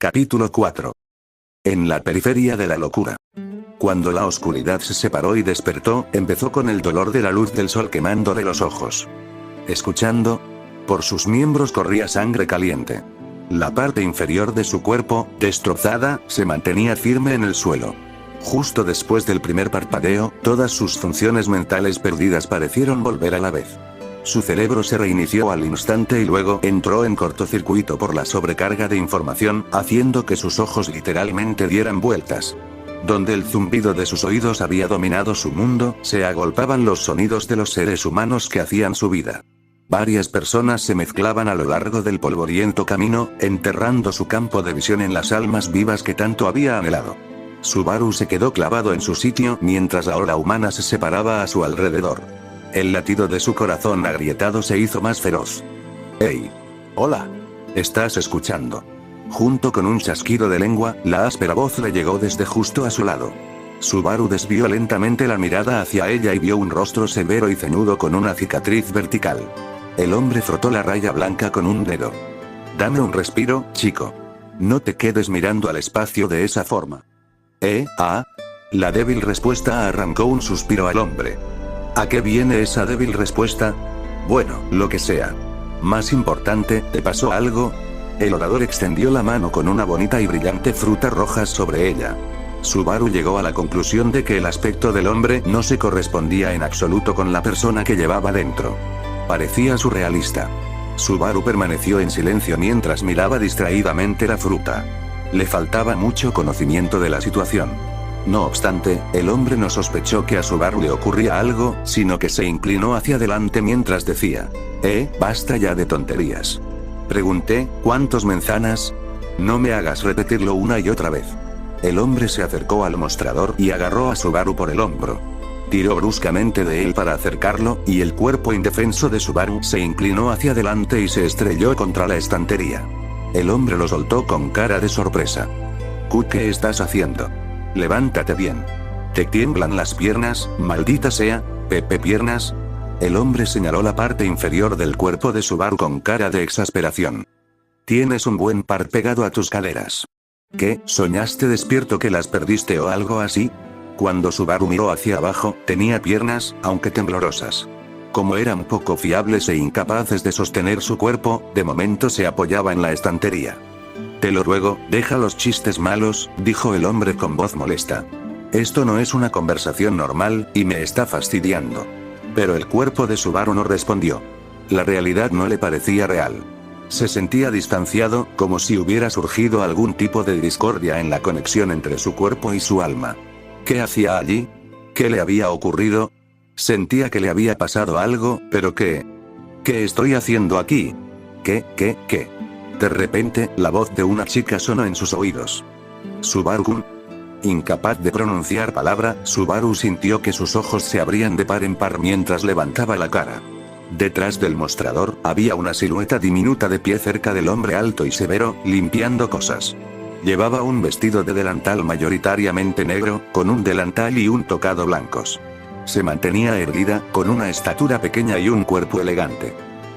Capítulo 4. En la periferia de la locura. Cuando la oscuridad se separó y despertó, empezó con el dolor de la luz del sol quemándole los ojos. Escuchando, por sus miembros corría sangre caliente. La parte inferior de su cuerpo, destrozada, se mantenía firme en el suelo. Justo después del primer parpadeo, todas sus funciones mentales perdidas parecieron volver a la vez. Su cerebro se reinició al instante y luego entró en cortocircuito por la sobrecarga de información, haciendo que sus ojos literalmente dieran vueltas. Donde el zumbido de sus oídos había dominado su mundo, se agolpaban los sonidos de los seres humanos que hacían su vida. Varias personas se mezclaban a lo largo del polvoriento camino, enterrando su campo de visión en las almas vivas que tanto había anhelado. Subaru se quedó clavado en su sitio mientras la ola humana se separaba a su alrededor. El latido de su corazón agrietado se hizo más feroz. ¡Hey! ¡Hola! ¿Estás escuchando? Junto con un chasquido de lengua, la áspera voz le llegó desde justo a su lado. Subaru desvió lentamente la mirada hacia ella y vio un rostro severo y ceñudo con una cicatriz vertical. El hombre frotó la raya blanca con un dedo. Dame un respiro, chico. No te quedes mirando al espacio de esa forma. La débil respuesta arrancó un suspiro al hombre. ¿A qué viene esa débil respuesta? Bueno, lo que sea. Más importante, ¿te pasó algo? El orador extendió la mano con una bonita y brillante fruta roja sobre ella. Subaru llegó a la conclusión de que el aspecto del hombre no se correspondía en absoluto con la persona que llevaba dentro. Parecía surrealista. Subaru permaneció en silencio mientras miraba distraídamente la fruta. Le faltaba mucho conocimiento de la situación. No obstante, el hombre no sospechó que a Subaru le ocurría algo, sino que se inclinó hacia adelante mientras decía: basta ya de tonterías. Pregunté, ¿cuántos manzanas? No me hagas repetirlo una y otra vez. El hombre se acercó al mostrador y agarró a Subaru por el hombro. Tiró bruscamente de él para acercarlo, y el cuerpo indefenso de Subaru se inclinó hacia adelante y se estrelló contra la estantería. El hombre lo soltó con cara de sorpresa. ¿Qué estás haciendo? Levántate bien. ¿Te tiemblan las piernas, maldita sea, piernas? El hombre señaló la parte inferior del cuerpo de Subaru con cara de exasperación. Tienes un buen par pegado a tus caderas. ¿Qué, soñaste despierto que las perdiste o algo así? Cuando Subaru miró hacia abajo, tenía piernas, aunque temblorosas. Como eran poco fiables e incapaces de sostener su cuerpo, de momento se apoyaba en la estantería. Te lo ruego, deja los chistes malos, dijo el hombre con voz molesta. Esto no es una conversación normal, y me está fastidiando. Pero el cuerpo de Subaru no respondió. La realidad no le parecía real. Se sentía distanciado, como si hubiera surgido algún tipo de discordia en la conexión entre su cuerpo y su alma. ¿Qué hacía allí? ¿Qué le había ocurrido? Sentía que le había pasado algo, pero ¿qué? ¿Qué estoy haciendo aquí? ¿Qué? De repente, la voz de una chica sonó en sus oídos. Subaru-kun. Incapaz de pronunciar palabra, Subaru sintió que sus ojos se abrían de par en par mientras levantaba la cara. Detrás del mostrador, había una silueta diminuta de pie cerca del hombre alto y severo, limpiando cosas. Llevaba un vestido de delantal mayoritariamente negro, con un delantal y un tocado blancos. Se mantenía erguida, con una estatura pequeña y un cuerpo elegante.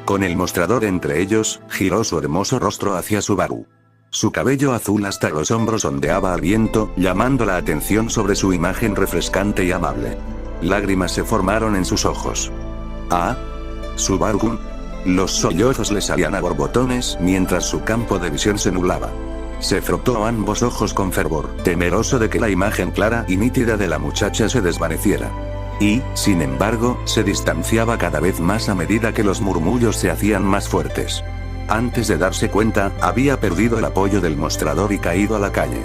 Con el mostrador entre ellos, giró su hermoso rostro hacia Subaru. Su cabello azul hasta los hombros ondeaba al viento, llamando la atención sobre su imagen refrescante y amable. Lágrimas se formaron en sus ojos. Subaru-kun. Los sollozos le salían a borbotones mientras su campo de visión se nublaba. Se frotó ambos ojos con fervor, temeroso de que la imagen clara y nítida de la muchacha se desvaneciera. Y, sin embargo, se distanciaba cada vez más a medida que los murmullos se hacían más fuertes. Antes de darse cuenta, había perdido el apoyo del mostrador y caído a la calle.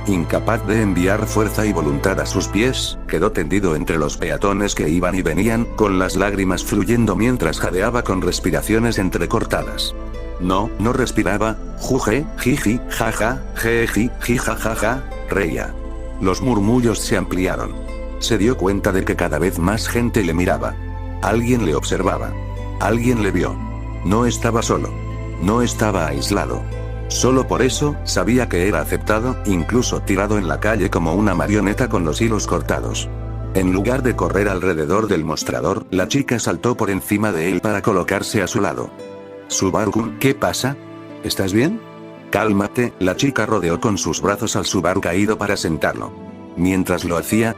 Incapaz de enviar fuerza y voluntad a sus pies, quedó tendido entre los peatones que iban y venían, con las lágrimas fluyendo mientras jadeaba con respiraciones entrecortadas. No respiraba, juje, jiji, jaja, jeji, jijajaja, reía. Los murmullos se ampliaron. Se dio cuenta de que cada vez más gente le miraba. Alguien le observaba. Alguien le vio. No estaba solo. No estaba aislado. Solo por eso, sabía que era aceptado, incluso tirado en la calle como una marioneta con los hilos cortados. En lugar de correr alrededor del mostrador, la chica saltó por encima de él para colocarse a su lado. Subaru-kun, ¿qué pasa? ¿Estás bien? Cálmate, la chica rodeó con sus brazos al Subaru caído para sentarlo. Mientras lo hacía,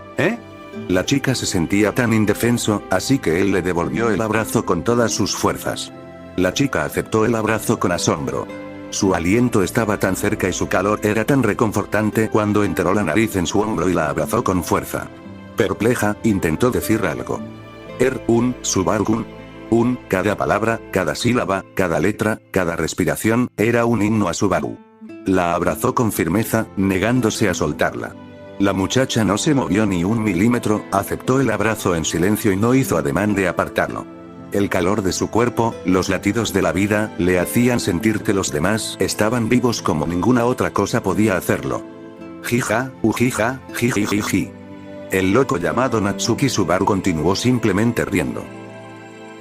la chica se sentía tan indefenso, así que él le devolvió el abrazo con todas sus fuerzas. La chica aceptó el abrazo con asombro. Su aliento estaba tan cerca y su calor era tan reconfortante cuando enterró la nariz en su hombro y la abrazó con fuerza. Perpleja, intentó decir algo. Subaru. Cada palabra, cada sílaba, cada letra, cada respiración, era un himno a Subaru. La abrazó con firmeza, negándose a soltarla. La muchacha no se movió ni un milímetro, aceptó el abrazo en silencio y no hizo ademán de apartarlo. El calor de su cuerpo, los latidos de la vida, le hacían sentir que los demás estaban vivos como ninguna otra cosa podía hacerlo. Jija, ujija, jijijiji. El loco llamado Natsuki Subaru continuó simplemente riendo.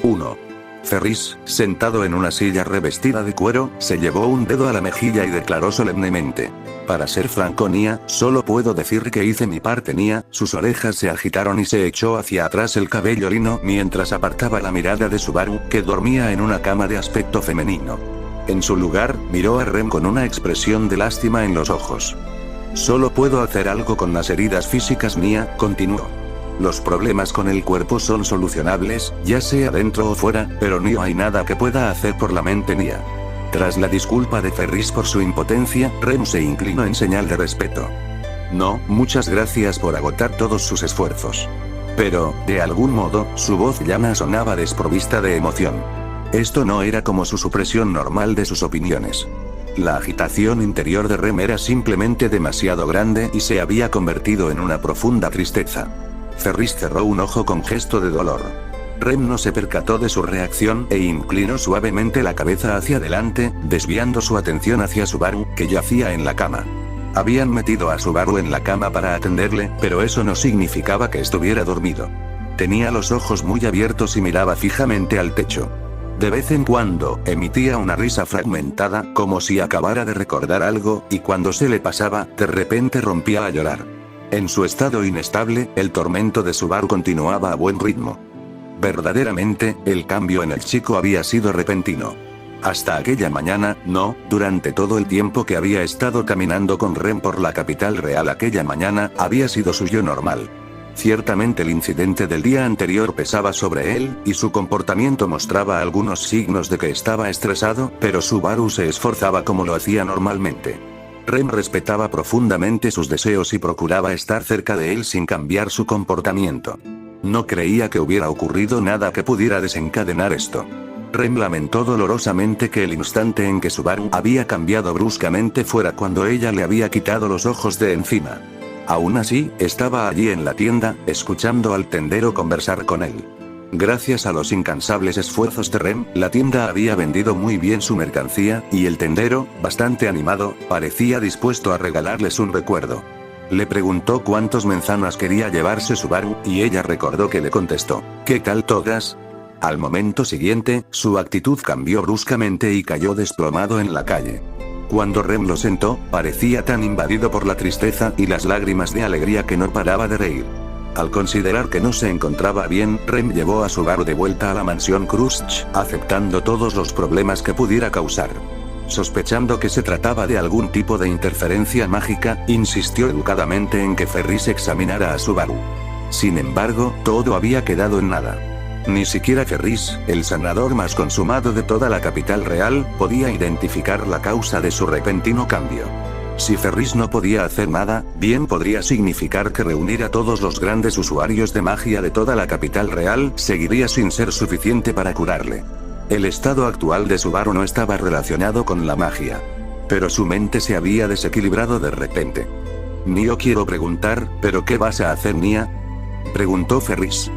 1. Ferris, sentado en una silla revestida de cuero, se llevó un dedo a la mejilla y declaró solemnemente. Para ser franco, Nia, solo puedo decir que hice mi parte, Nia. Sus orejas se agitaron y se echó hacia atrás el cabello lino mientras apartaba la mirada de Subaru, que dormía en una cama de aspecto femenino. En su lugar, miró a Rem con una expresión de lástima en los ojos. Solo puedo hacer algo con las heridas físicas, Nia, continuó. Los problemas con el cuerpo son solucionables, ya sea dentro o fuera, pero no hay nada que pueda hacer por la mente, Nia. Tras la disculpa de Ferris por su impotencia, Rem se inclinó en señal de respeto. No, muchas gracias por agotar todos sus esfuerzos. Pero, de algún modo, su voz llana sonaba desprovista de emoción. Esto no era como su supresión normal de sus opiniones. La agitación interior de Rem era simplemente demasiado grande y se había convertido en una profunda tristeza. Ferris cerró un ojo con gesto de dolor. Rem no se percató de su reacción e inclinó suavemente la cabeza hacia adelante, desviando su atención hacia Subaru, que yacía en la cama. Habían metido a Subaru en la cama para atenderle, pero eso no significaba que estuviera dormido. Tenía los ojos muy abiertos y miraba fijamente al techo. De vez en cuando, emitía una risa fragmentada, como si acabara de recordar algo, y cuando se le pasaba, de repente rompía a llorar. En su estado inestable, el tormento de Subaru continuaba a buen ritmo. Verdaderamente, el cambio en el chico había sido repentino. Hasta aquella mañana, no, durante todo el tiempo que había estado caminando con Rem por la capital real aquella mañana, había sido su yo normal. Ciertamente el incidente del día anterior pesaba sobre él, y su comportamiento mostraba algunos signos de que estaba estresado, pero Subaru se esforzaba como lo hacía normalmente. Rem respetaba profundamente sus deseos y procuraba estar cerca de él sin cambiar su comportamiento. No creía que hubiera ocurrido nada que pudiera desencadenar esto. Rem lamentó dolorosamente que el instante en que Subaru había cambiado bruscamente fuera cuando ella le había quitado los ojos de encima. Aún así, estaba allí en la tienda, escuchando al tendero conversar con él. Gracias a los incansables esfuerzos de Rem, la tienda había vendido muy bien su mercancía, y el tendero, bastante animado, parecía dispuesto a regalarles un recuerdo. Le preguntó cuántos manzanas quería llevarse Subaru, y ella recordó que le contestó, ¿qué tal todas? Al momento siguiente, su actitud cambió bruscamente y cayó desplomado en la calle. Cuando Rem lo sentó, parecía tan invadido por la tristeza y las lágrimas de alegría que no paraba de reír. Al considerar que no se encontraba bien, Rem llevó a Subaru de vuelta a la mansión Krushch, aceptando todos los problemas que pudiera causar. Sospechando que se trataba de algún tipo de interferencia mágica, insistió educadamente en que Ferris examinara a Subaru. Sin embargo, todo había quedado en nada. Ni siquiera Ferris, el sanador más consumado de toda la capital real, podía identificar la causa de su repentino cambio. Si Ferris no podía hacer nada, bien podría significar que reunir a todos los grandes usuarios de magia de toda la capital real seguiría sin ser suficiente para curarle. El estado actual de Subaru no estaba relacionado con la magia. Pero su mente se había desequilibrado de repente. Nio quiero preguntar, ¿pero qué vas a hacer, Nia? Preguntó Ferris.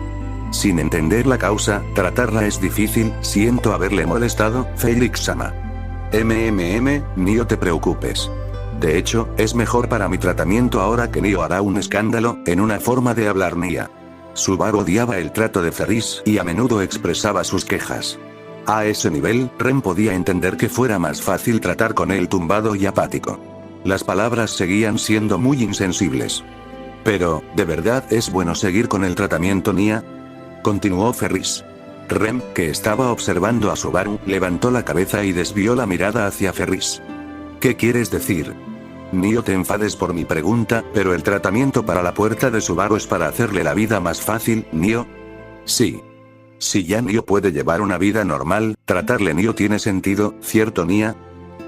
Sin entender la causa, tratarla es difícil, siento haberle molestado, Felix-sama. Nio te preocupes. De hecho, es mejor para mi tratamiento ahora que Nio hará un escándalo, en una forma de hablar Nia. Subaru odiaba el trato de Ferris y a menudo expresaba sus quejas. A ese nivel, Rem podía entender que fuera más fácil tratar con él tumbado y apático. Las palabras seguían siendo muy insensibles. Pero, ¿de verdad es bueno seguir con el tratamiento, Nia? Continuó Ferris. Rem, que estaba observando a Subaru, levantó la cabeza y desvió la mirada hacia Ferris. ¿Qué quieres decir? Nio, te enfades por mi pregunta, pero el tratamiento para la puerta de Subaru es para hacerle la vida más fácil, Nio. Sí. Si ya Nio puede llevar una vida normal, tratarle Nio tiene sentido, ¿cierto Nia?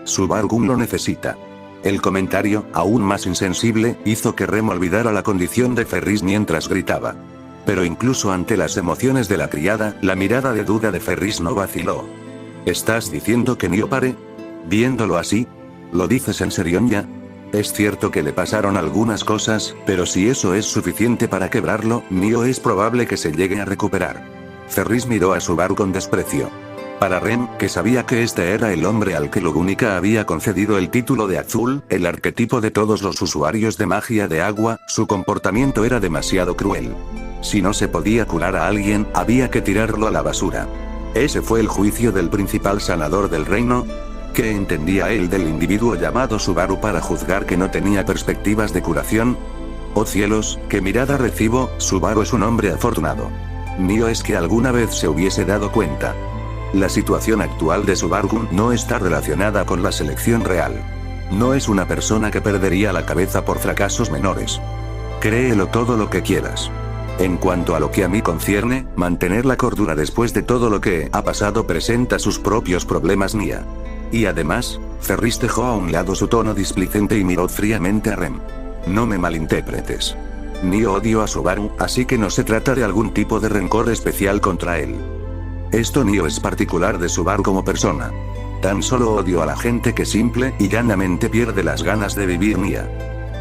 Subaru lo necesita. El comentario, aún más insensible, hizo que Rem olvidara la condición de Ferris mientras gritaba. Pero incluso ante las emociones de la criada, la mirada de duda de Ferris no vaciló. ¿Estás diciendo que Nio pare? Viéndolo así, ¿lo dices en serio ya? Es cierto que le pasaron algunas cosas, pero si eso es suficiente para quebrarlo, Nio es probable que se llegue a recuperar. Ferris miró a Subaru con desprecio. Para Rem, que sabía que este era el hombre al que Lugúnica había concedido el título de Azul, el arquetipo de todos los usuarios de magia de agua, su comportamiento era demasiado cruel. Si no se podía curar a alguien, había que tirarlo a la basura. ¿Ese fue el juicio del principal sanador del reino? ¿Qué entendía él del individuo llamado Subaru para juzgar que no tenía perspectivas de curación? ¡Oh cielos, qué mirada recibo! Subaru es un hombre afortunado. Nio es que alguna vez se hubiese dado cuenta. La situación actual de Subaru no está relacionada con la selección real. No es una persona que perdería la cabeza por fracasos menores. Créelo todo lo que quieras. En cuanto a lo que a mí concierne, mantener la cordura después de todo lo que ha pasado presenta sus propios problemas, Nia. Y además, Ferris dejó a un lado su tono displicente y miró fríamente a Rem. No me malinterpretes. Nio odio a Subaru, así que no se trata de algún tipo de rencor especial contra él. Esto Nio es particular de Subaru como persona. Tan solo odio a la gente que simple y llanamente pierde las ganas de vivir, Nia.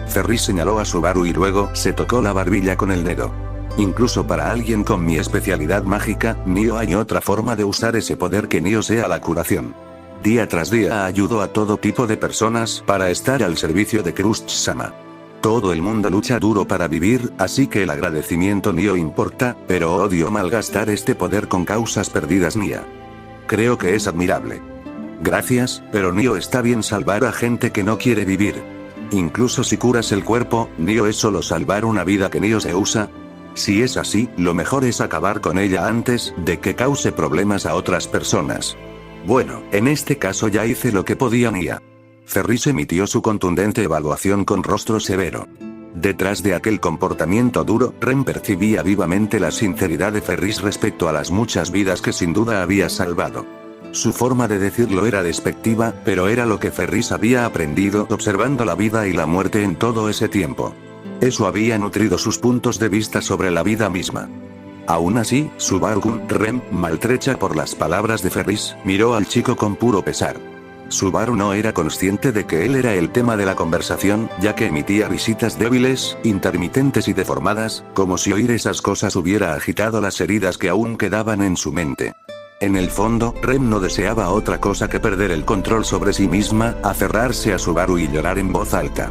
Ferris señaló a Subaru y luego se tocó la barbilla con el dedo. Incluso para alguien con mi especialidad mágica, Nio, hay otra forma de usar ese poder que Nio sea la curación. Día tras día ayudo a todo tipo de personas para estar al servicio de Crush-sama. Todo el mundo lucha duro para vivir, así que el agradecimiento Nio importa, pero odio malgastar este poder con causas perdidas, Nia. Creo que es admirable. Gracias, pero Nio, está bien salvar a gente que no quiere vivir. Incluso si curas el cuerpo, Nio, es solo salvar una vida que Nio se usa. Si es así, lo mejor es acabar con ella antes de que cause problemas a otras personas. Bueno, en este caso ya hice lo que podía, Nia. Ferris emitió su contundente evaluación con rostro severo. Detrás de aquel comportamiento duro, Rem percibía vivamente la sinceridad de Ferris respecto a las muchas vidas que sin duda había salvado. Su forma de decirlo era despectiva, pero era lo que Ferris había aprendido observando la vida y la muerte en todo ese tiempo. Eso había nutrido sus puntos de vista sobre la vida misma. Aún así, Subaru, Rem, maltrecha por las palabras de Ferris, miró al chico con puro pesar. Subaru no era consciente de que él era el tema de la conversación, ya que emitía risitas débiles, intermitentes y deformadas, como si oír esas cosas hubiera agitado las heridas que aún quedaban en su mente. En el fondo, Rem no deseaba otra cosa que perder el control sobre sí misma, aferrarse a Subaru y llorar en voz alta.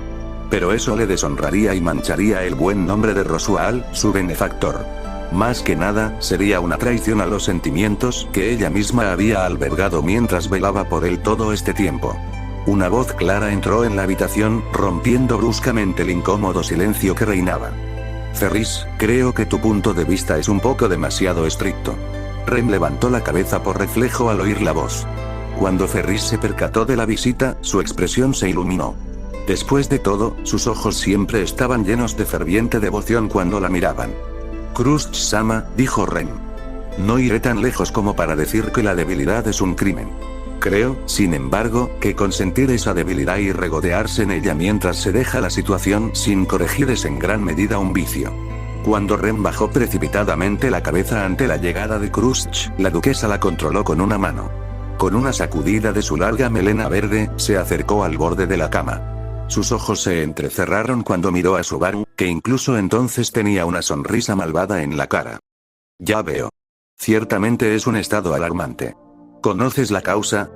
Pero eso le deshonraría y mancharía el buen nombre de Rosual, su benefactor. Más que nada, sería una traición a los sentimientos que ella misma había albergado mientras velaba por él todo este tiempo. Una voz clara entró en la habitación, rompiendo bruscamente el incómodo silencio que reinaba. Ferris, creo que tu punto de vista es un poco demasiado estricto. Rem levantó la cabeza por reflejo al oír la voz. Cuando Ferris se percató de la visita, su expresión se iluminó. Después de todo, sus ojos siempre estaban llenos de ferviente devoción cuando la miraban. Crush-sama, dijo Rem. No iré tan lejos como para decir que la debilidad es un crimen. Creo, sin embargo, que consentir esa debilidad y regodearse en ella mientras se deja la situación sin corregir es en gran medida un vicio. Cuando Rem bajó precipitadamente la cabeza ante la llegada de Crush, la duquesa la controló con una mano. Con una sacudida de su larga melena verde, se acercó al borde de la cama. Sus ojos se entrecerraron cuando miró a Subaru, que incluso entonces tenía una sonrisa malvada en la cara. Ya veo. Ciertamente es un estado alarmante. ¿Conoces la causa?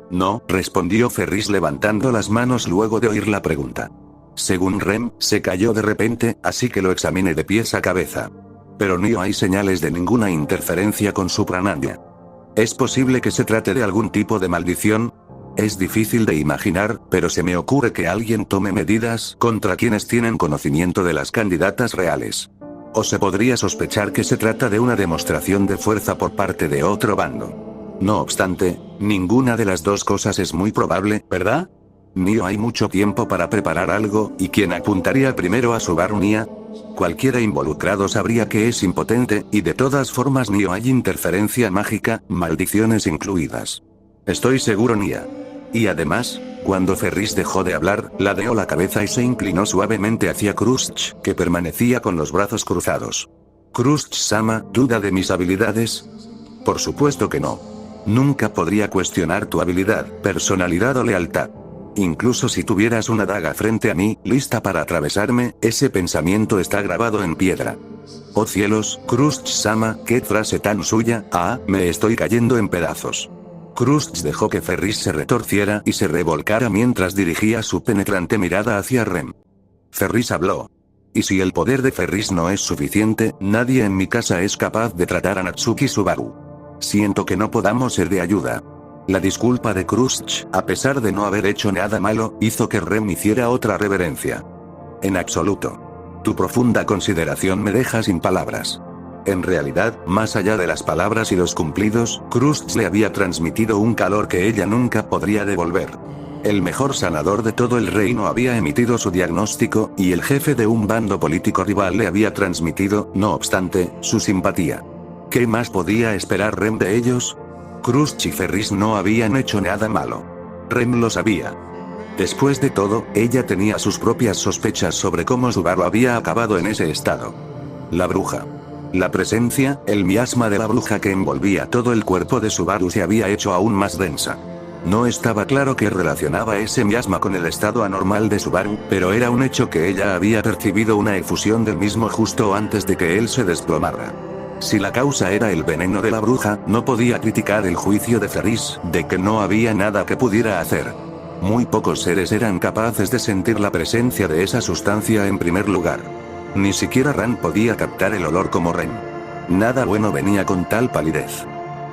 No, respondió Ferris levantando las manos luego de oír la pregunta. Según Rem, se cayó de repente, así que lo examiné de pies a cabeza. Pero no hay señales de ninguna interferencia con su pranaya. ¿Es posible que se trate de algún tipo de maldición? Es difícil de imaginar, pero se me ocurre que alguien tome medidas contra quienes tienen conocimiento de las candidatas reales. O se podría sospechar que se trata de una demostración de fuerza por parte de otro bando. No obstante, ninguna de las dos cosas es muy probable, ¿verdad? Ni hay mucho tiempo para preparar algo, ¿y quién apuntaría primero a Subaru Nia? Cualquiera involucrado sabría que es impotente, y de todas formas ni hay interferencia mágica, maldiciones incluidas. Estoy seguro Nia. Y además, cuando Ferris dejó de hablar, ladeó la cabeza y se inclinó suavemente hacia Krusty, que permanecía con los brazos cruzados. Krusty-sama, ¿duda de mis habilidades? Por supuesto que no. Nunca podría cuestionar tu habilidad, personalidad o lealtad. Incluso si tuvieras una daga frente a mí, lista para atravesarme, ese pensamiento está grabado en piedra. Oh cielos, Krusty-sama, qué frase tan suya, me estoy cayendo en pedazos. Krusty dejó que Ferris se retorciera y se revolcara mientras dirigía su penetrante mirada hacia Rem. Ferris habló. Y si el poder de Ferris no es suficiente, nadie en mi casa es capaz de tratar a Natsuki Subaru. Siento que no podamos ser de ayuda. La disculpa de Krusty, a pesar de no haber hecho nada malo, hizo que Rem hiciera otra reverencia. En absoluto. Tu profunda consideración me deja sin palabras. En realidad, más allá de las palabras y los cumplidos, Krusty le había transmitido un calor que ella nunca podría devolver. El mejor sanador de todo el reino había emitido su diagnóstico, y el jefe de un bando político rival le había transmitido, no obstante, su simpatía. ¿Qué más podía esperar Rem de ellos? Krusty y Ferris no habían hecho nada malo. Rem lo sabía. Después de todo, ella tenía sus propias sospechas sobre cómo Subaru había acabado en ese estado. La bruja. La presencia, el miasma de la bruja que envolvía todo el cuerpo de Subaru se había hecho aún más densa. No estaba claro qué relacionaba ese miasma con el estado anormal de Subaru, pero era un hecho que ella había percibido una efusión del mismo justo antes de que él se desplomara. Si la causa era el veneno de la bruja, no podía criticar el juicio de Ferris, de que no había nada que pudiera hacer. Muy pocos seres eran capaces de sentir la presencia de esa sustancia en primer lugar. Ni siquiera Ran podía captar el olor como Rem. Nada bueno venía con tal palidez.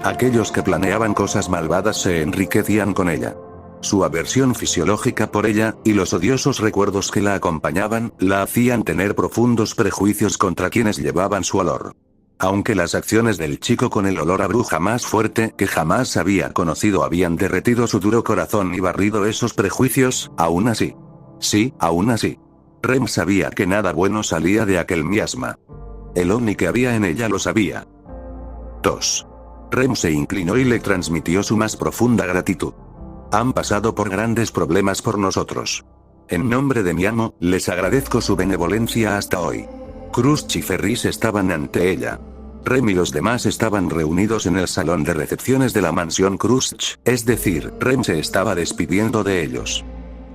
Aquellos que planeaban cosas malvadas se enriquecían con ella. Su aversión fisiológica por ella, y los odiosos recuerdos que la acompañaban, la hacían tener profundos prejuicios contra quienes llevaban su olor. Aunque las acciones del chico con el olor a bruja más fuerte que jamás había conocido habían derretido su duro corazón y barrido esos prejuicios, aún así. Sí, aún así. Rem sabía que nada bueno salía de aquel miasma. El Oni que había en ella lo sabía. 2. Rem se inclinó y le transmitió su más profunda gratitud. Han pasado por grandes problemas por nosotros. En nombre de mi amo, les agradezco su benevolencia hasta hoy. Krusty y Ferris estaban ante ella. Rem y los demás estaban reunidos en el salón de recepciones de la mansión Krusty, es decir, Rem se estaba despidiendo de ellos.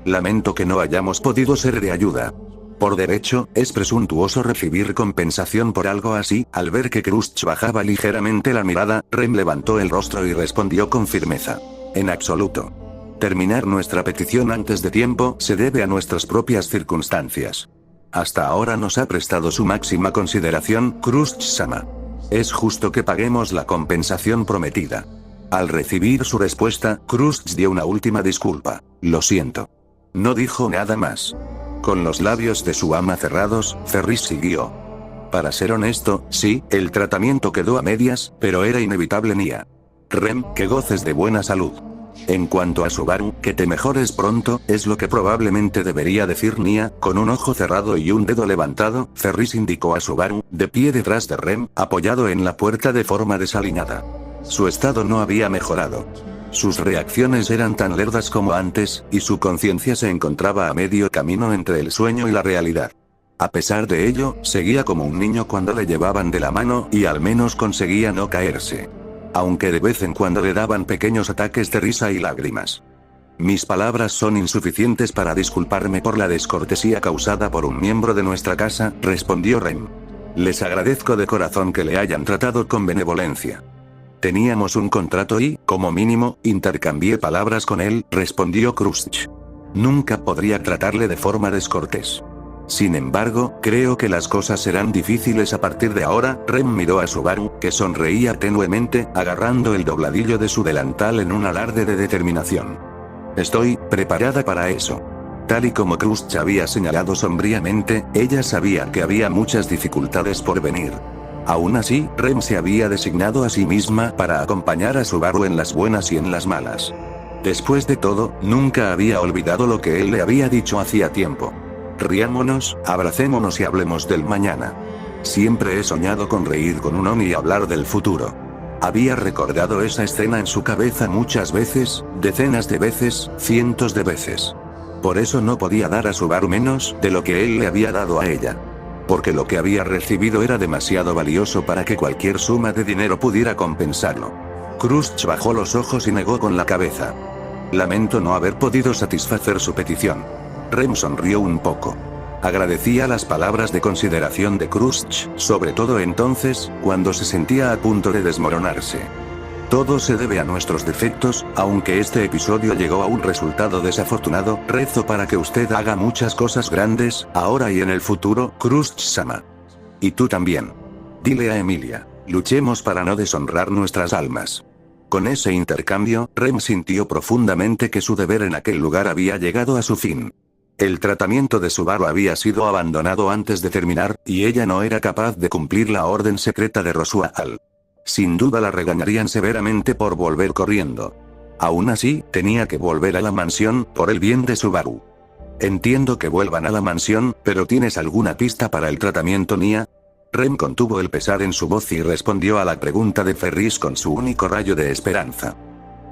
Lamento que no hayamos podido ser de ayuda. Por derecho, es presuntuoso recibir compensación por algo así. Al ver que Krusty bajaba ligeramente la mirada, Rem levantó el rostro y respondió con firmeza. En absoluto. Terminar nuestra petición antes de tiempo se debe a nuestras propias circunstancias. Hasta ahora nos ha prestado su máxima consideración, Krusty-sama. Es justo que paguemos la compensación prometida. Al recibir su respuesta, Krusty dio una última disculpa. Lo siento. No dijo nada más. Con los labios de su ama cerrados, Ferris siguió. Para ser honesto, sí, el tratamiento quedó a medias, pero era inevitable Nia. Rem, que goces de buena salud. En cuanto a Subaru, que te mejores pronto, es lo que probablemente debería decir Nia. Con un ojo cerrado y un dedo levantado, Ferris indicó a Subaru, de pie detrás de Rem, apoyado en la puerta de forma desaliñada. Su estado no había mejorado. Sus reacciones eran tan lerdas como antes, y su conciencia se encontraba a medio camino entre el sueño y la realidad. A pesar de ello, seguía como un niño cuando le llevaban de la mano y al menos conseguía no caerse. Aunque de vez en cuando le daban pequeños ataques de risa y lágrimas. Mis palabras son insuficientes para disculparme por la descortesía causada por un miembro de nuestra casa, respondió Rem. Les agradezco de corazón que le hayan tratado con benevolencia. Teníamos un contrato y, como mínimo, intercambié palabras con él, respondió Krusty. Nunca podría tratarle de forma descortés. Sin embargo, creo que las cosas serán difíciles a partir de ahora. Rem miró a Subaru, que sonreía tenuemente, agarrando el dobladillo de su delantal en un alarde de determinación. Estoy preparada para eso. Tal y como Krusty había señalado sombríamente, ella sabía que había muchas dificultades por venir. Aún así, Rem se había designado a sí misma para acompañar a Subaru en las buenas y en las malas. Después de todo, nunca había olvidado lo que él le había dicho hacía tiempo. Riámonos, abracémonos y hablemos del mañana. Siempre he soñado con reír con un Oni y hablar del futuro. Había recordado esa escena en su cabeza muchas veces, decenas de veces, cientos de veces. Por eso no podía dar a Subaru menos de lo que él le había dado a ella. Porque lo que había recibido era demasiado valioso para que cualquier suma de dinero pudiera compensarlo. Krusty bajó los ojos y negó con la cabeza. Lamento no haber podido satisfacer su petición. Rem sonrió un poco. Agradecía las palabras de consideración de Krusty, sobre todo entonces, cuando se sentía a punto de desmoronarse. Todo se debe a nuestros defectos, aunque este episodio llegó a un resultado desafortunado. Rezo para que usted haga muchas cosas grandes, ahora y en el futuro, Krusty-sama. Y tú también. Dile a Emilia, luchemos para no deshonrar nuestras almas. Con ese intercambio, Rem sintió profundamente que su deber en aquel lugar había llegado a su fin. El tratamiento de Subaru había sido abandonado antes de terminar, y ella no era capaz de cumplir la orden secreta de Rosuaal. Sin duda la regañarían severamente por volver corriendo. Aún así, tenía que volver a la mansión, por el bien de Subaru. Entiendo que vuelvan a la mansión, pero ¿tienes alguna pista para el tratamiento, Nia? Rem contuvo el pesar en su voz y respondió a la pregunta de Ferris con su único rayo de esperanza.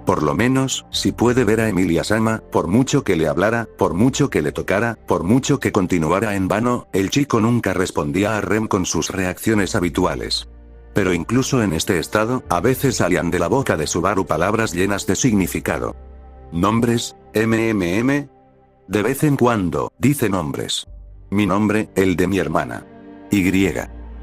Por lo menos, si puede ver a Emilia-sama, por mucho que le hablara, por mucho que le tocara, por mucho que continuara en vano, el chico nunca respondía a Rem con sus reacciones habituales. Pero incluso en este estado, a veces salían de la boca de Subaru palabras llenas de significado. ¿Nombres? ¿MMM? De vez en cuando, dice nombres. Mi nombre, el de mi hermana. Y.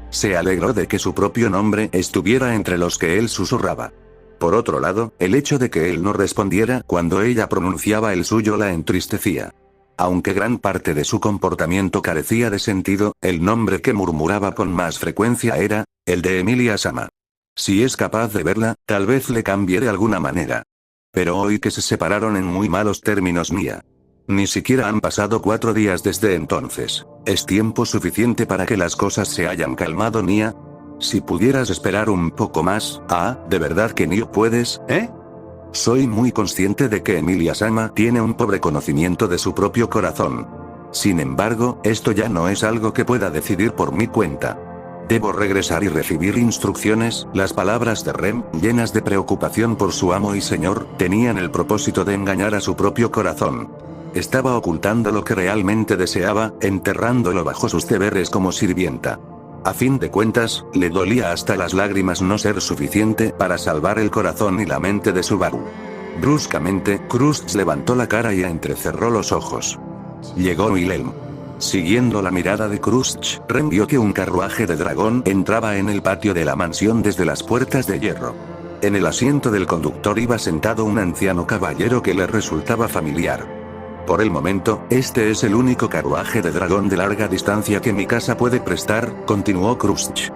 Se alegró de que su propio nombre estuviera entre los que él susurraba. Por otro lado, el hecho de que él no respondiera cuando ella pronunciaba el suyo la entristecía. Aunque gran parte de su comportamiento carecía de sentido, el nombre que murmuraba con más frecuencia era el de Emilia-sama. Si es capaz de verla, tal vez le cambie de alguna manera. Pero hoy que se separaron en muy malos términos, Nia. Ni siquiera han pasado 4 días desde entonces. ¿Es tiempo suficiente para que las cosas se hayan calmado, Nia? Si pudieras esperar un poco más. ¿De verdad que no puedes, eh? Soy muy consciente de que Emilia-sama tiene un pobre conocimiento de su propio corazón. Sin embargo, esto ya no es algo que pueda decidir por mi cuenta. Debo regresar y recibir instrucciones. Las palabras de Rem, llenas de preocupación por su amo y señor, tenían el propósito de engañar a su propio corazón. Estaba ocultando lo que realmente deseaba, enterrándolo bajo sus deberes como sirvienta. A fin de cuentas, le dolía hasta las lágrimas no ser suficiente para salvar el corazón y la mente de Subaru. Bruscamente, Krusty levantó la cara y entrecerró los ojos. Llegó Wilhelm. Siguiendo la mirada de Krusty, Rem vio que un carruaje de dragón entraba en el patio de la mansión desde las puertas de hierro. En el asiento del conductor iba sentado un anciano caballero que le resultaba familiar. Por el momento, este es el único carruaje de dragón de larga distancia que mi casa puede prestar, continuó Krusty.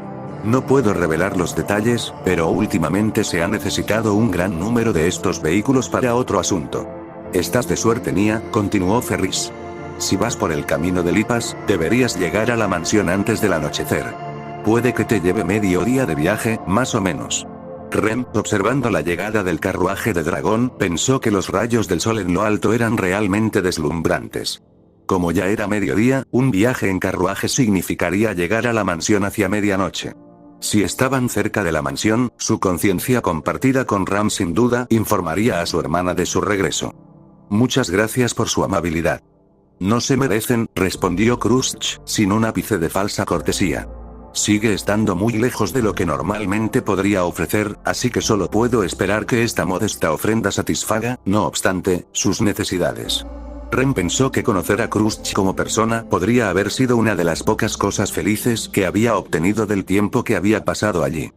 No puedo revelar los detalles, pero últimamente se ha necesitado un gran número de estos vehículos para otro asunto. Estás de suerte, Nia, continuó Ferris. Si vas por el camino de Lipas, deberías llegar a la mansión antes del anochecer. Puede que te lleve medio día de viaje, más o menos. Rem, observando la llegada del carruaje de dragón, pensó que los rayos del sol en lo alto eran realmente deslumbrantes. Como ya era mediodía, un viaje en carruaje significaría llegar a la mansión hacia medianoche. Si estaban cerca de la mansión, su conciencia compartida con Ram sin duda informaría a su hermana de su regreso. Muchas gracias por su amabilidad. No se merecen, respondió Krusty, sin un ápice de falsa cortesía. Sigue estando muy lejos de lo que normalmente podría ofrecer, así que solo puedo esperar que esta modesta ofrenda satisfaga, no obstante, sus necesidades. Rem pensó que conocer a Krusty como persona podría haber sido una de las pocas cosas felices que había obtenido del tiempo que había pasado allí.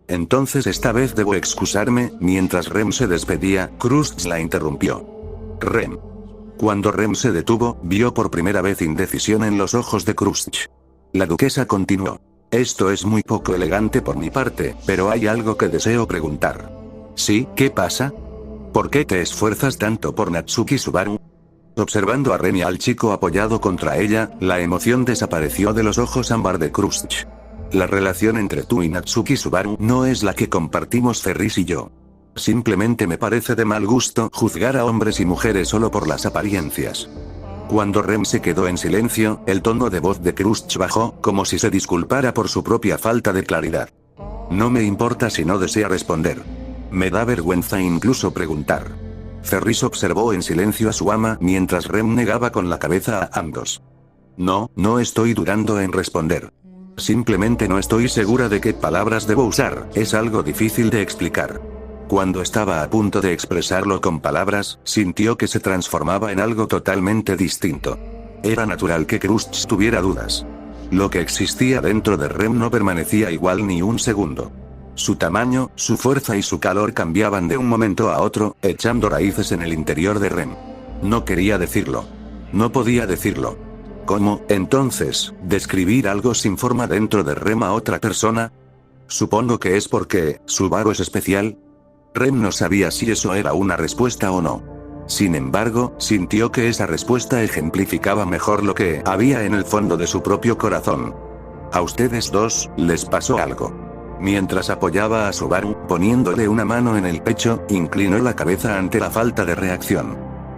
Entonces esta vez debo excusarme. Mientras Rem se despedía, Krusty la interrumpió. Rem. Cuando Rem se detuvo, vio por primera vez indecisión en los ojos de Krusty. La duquesa continuó. Esto es muy poco elegante por mi parte, pero hay algo que deseo preguntar. ¿Sí? ¿Qué pasa? ¿Por qué te esfuerzas tanto por Natsuki Subaru? Observando a Rem y al chico apoyado contra ella, la emoción desapareció de los ojos ámbar de Krusty. La relación entre tú y Natsuki Subaru no es la que compartimos Ferris y yo. Simplemente me parece de mal gusto juzgar a hombres y mujeres solo por las apariencias. Cuando Rem se quedó en silencio, el tono de voz de Crush bajó, como si se disculpara por su propia falta de claridad. No me importa si no desea responder. Me da vergüenza incluso preguntar. Ferris observó en silencio a su ama mientras Rem negaba con la cabeza a ambos. No, no estoy dudando en responder. Simplemente no estoy segura de qué palabras debo usar, es algo difícil de explicar. Cuando estaba a punto de expresarlo con palabras, sintió que se transformaba en algo totalmente distinto. Era natural que Crush tuviera dudas. Lo que existía dentro de Rem no permanecía igual ni un segundo. Su tamaño, su fuerza y su calor cambiaban de un momento a otro, echando raíces en el interior de Rem. No quería decirlo. No podía decirlo. ¿Cómo, entonces, describir algo sin forma dentro de Rem a otra persona? Supongo que es porque, Subaru es especial. Rem no sabía si eso era una respuesta o no. Sin embargo, sintió que esa respuesta ejemplificaba mejor lo que había en el fondo de su propio corazón. A ustedes dos, les pasó algo. Mientras apoyaba a Subaru, poniéndole una mano en el pecho, inclinó la cabeza ante la falta de reacción.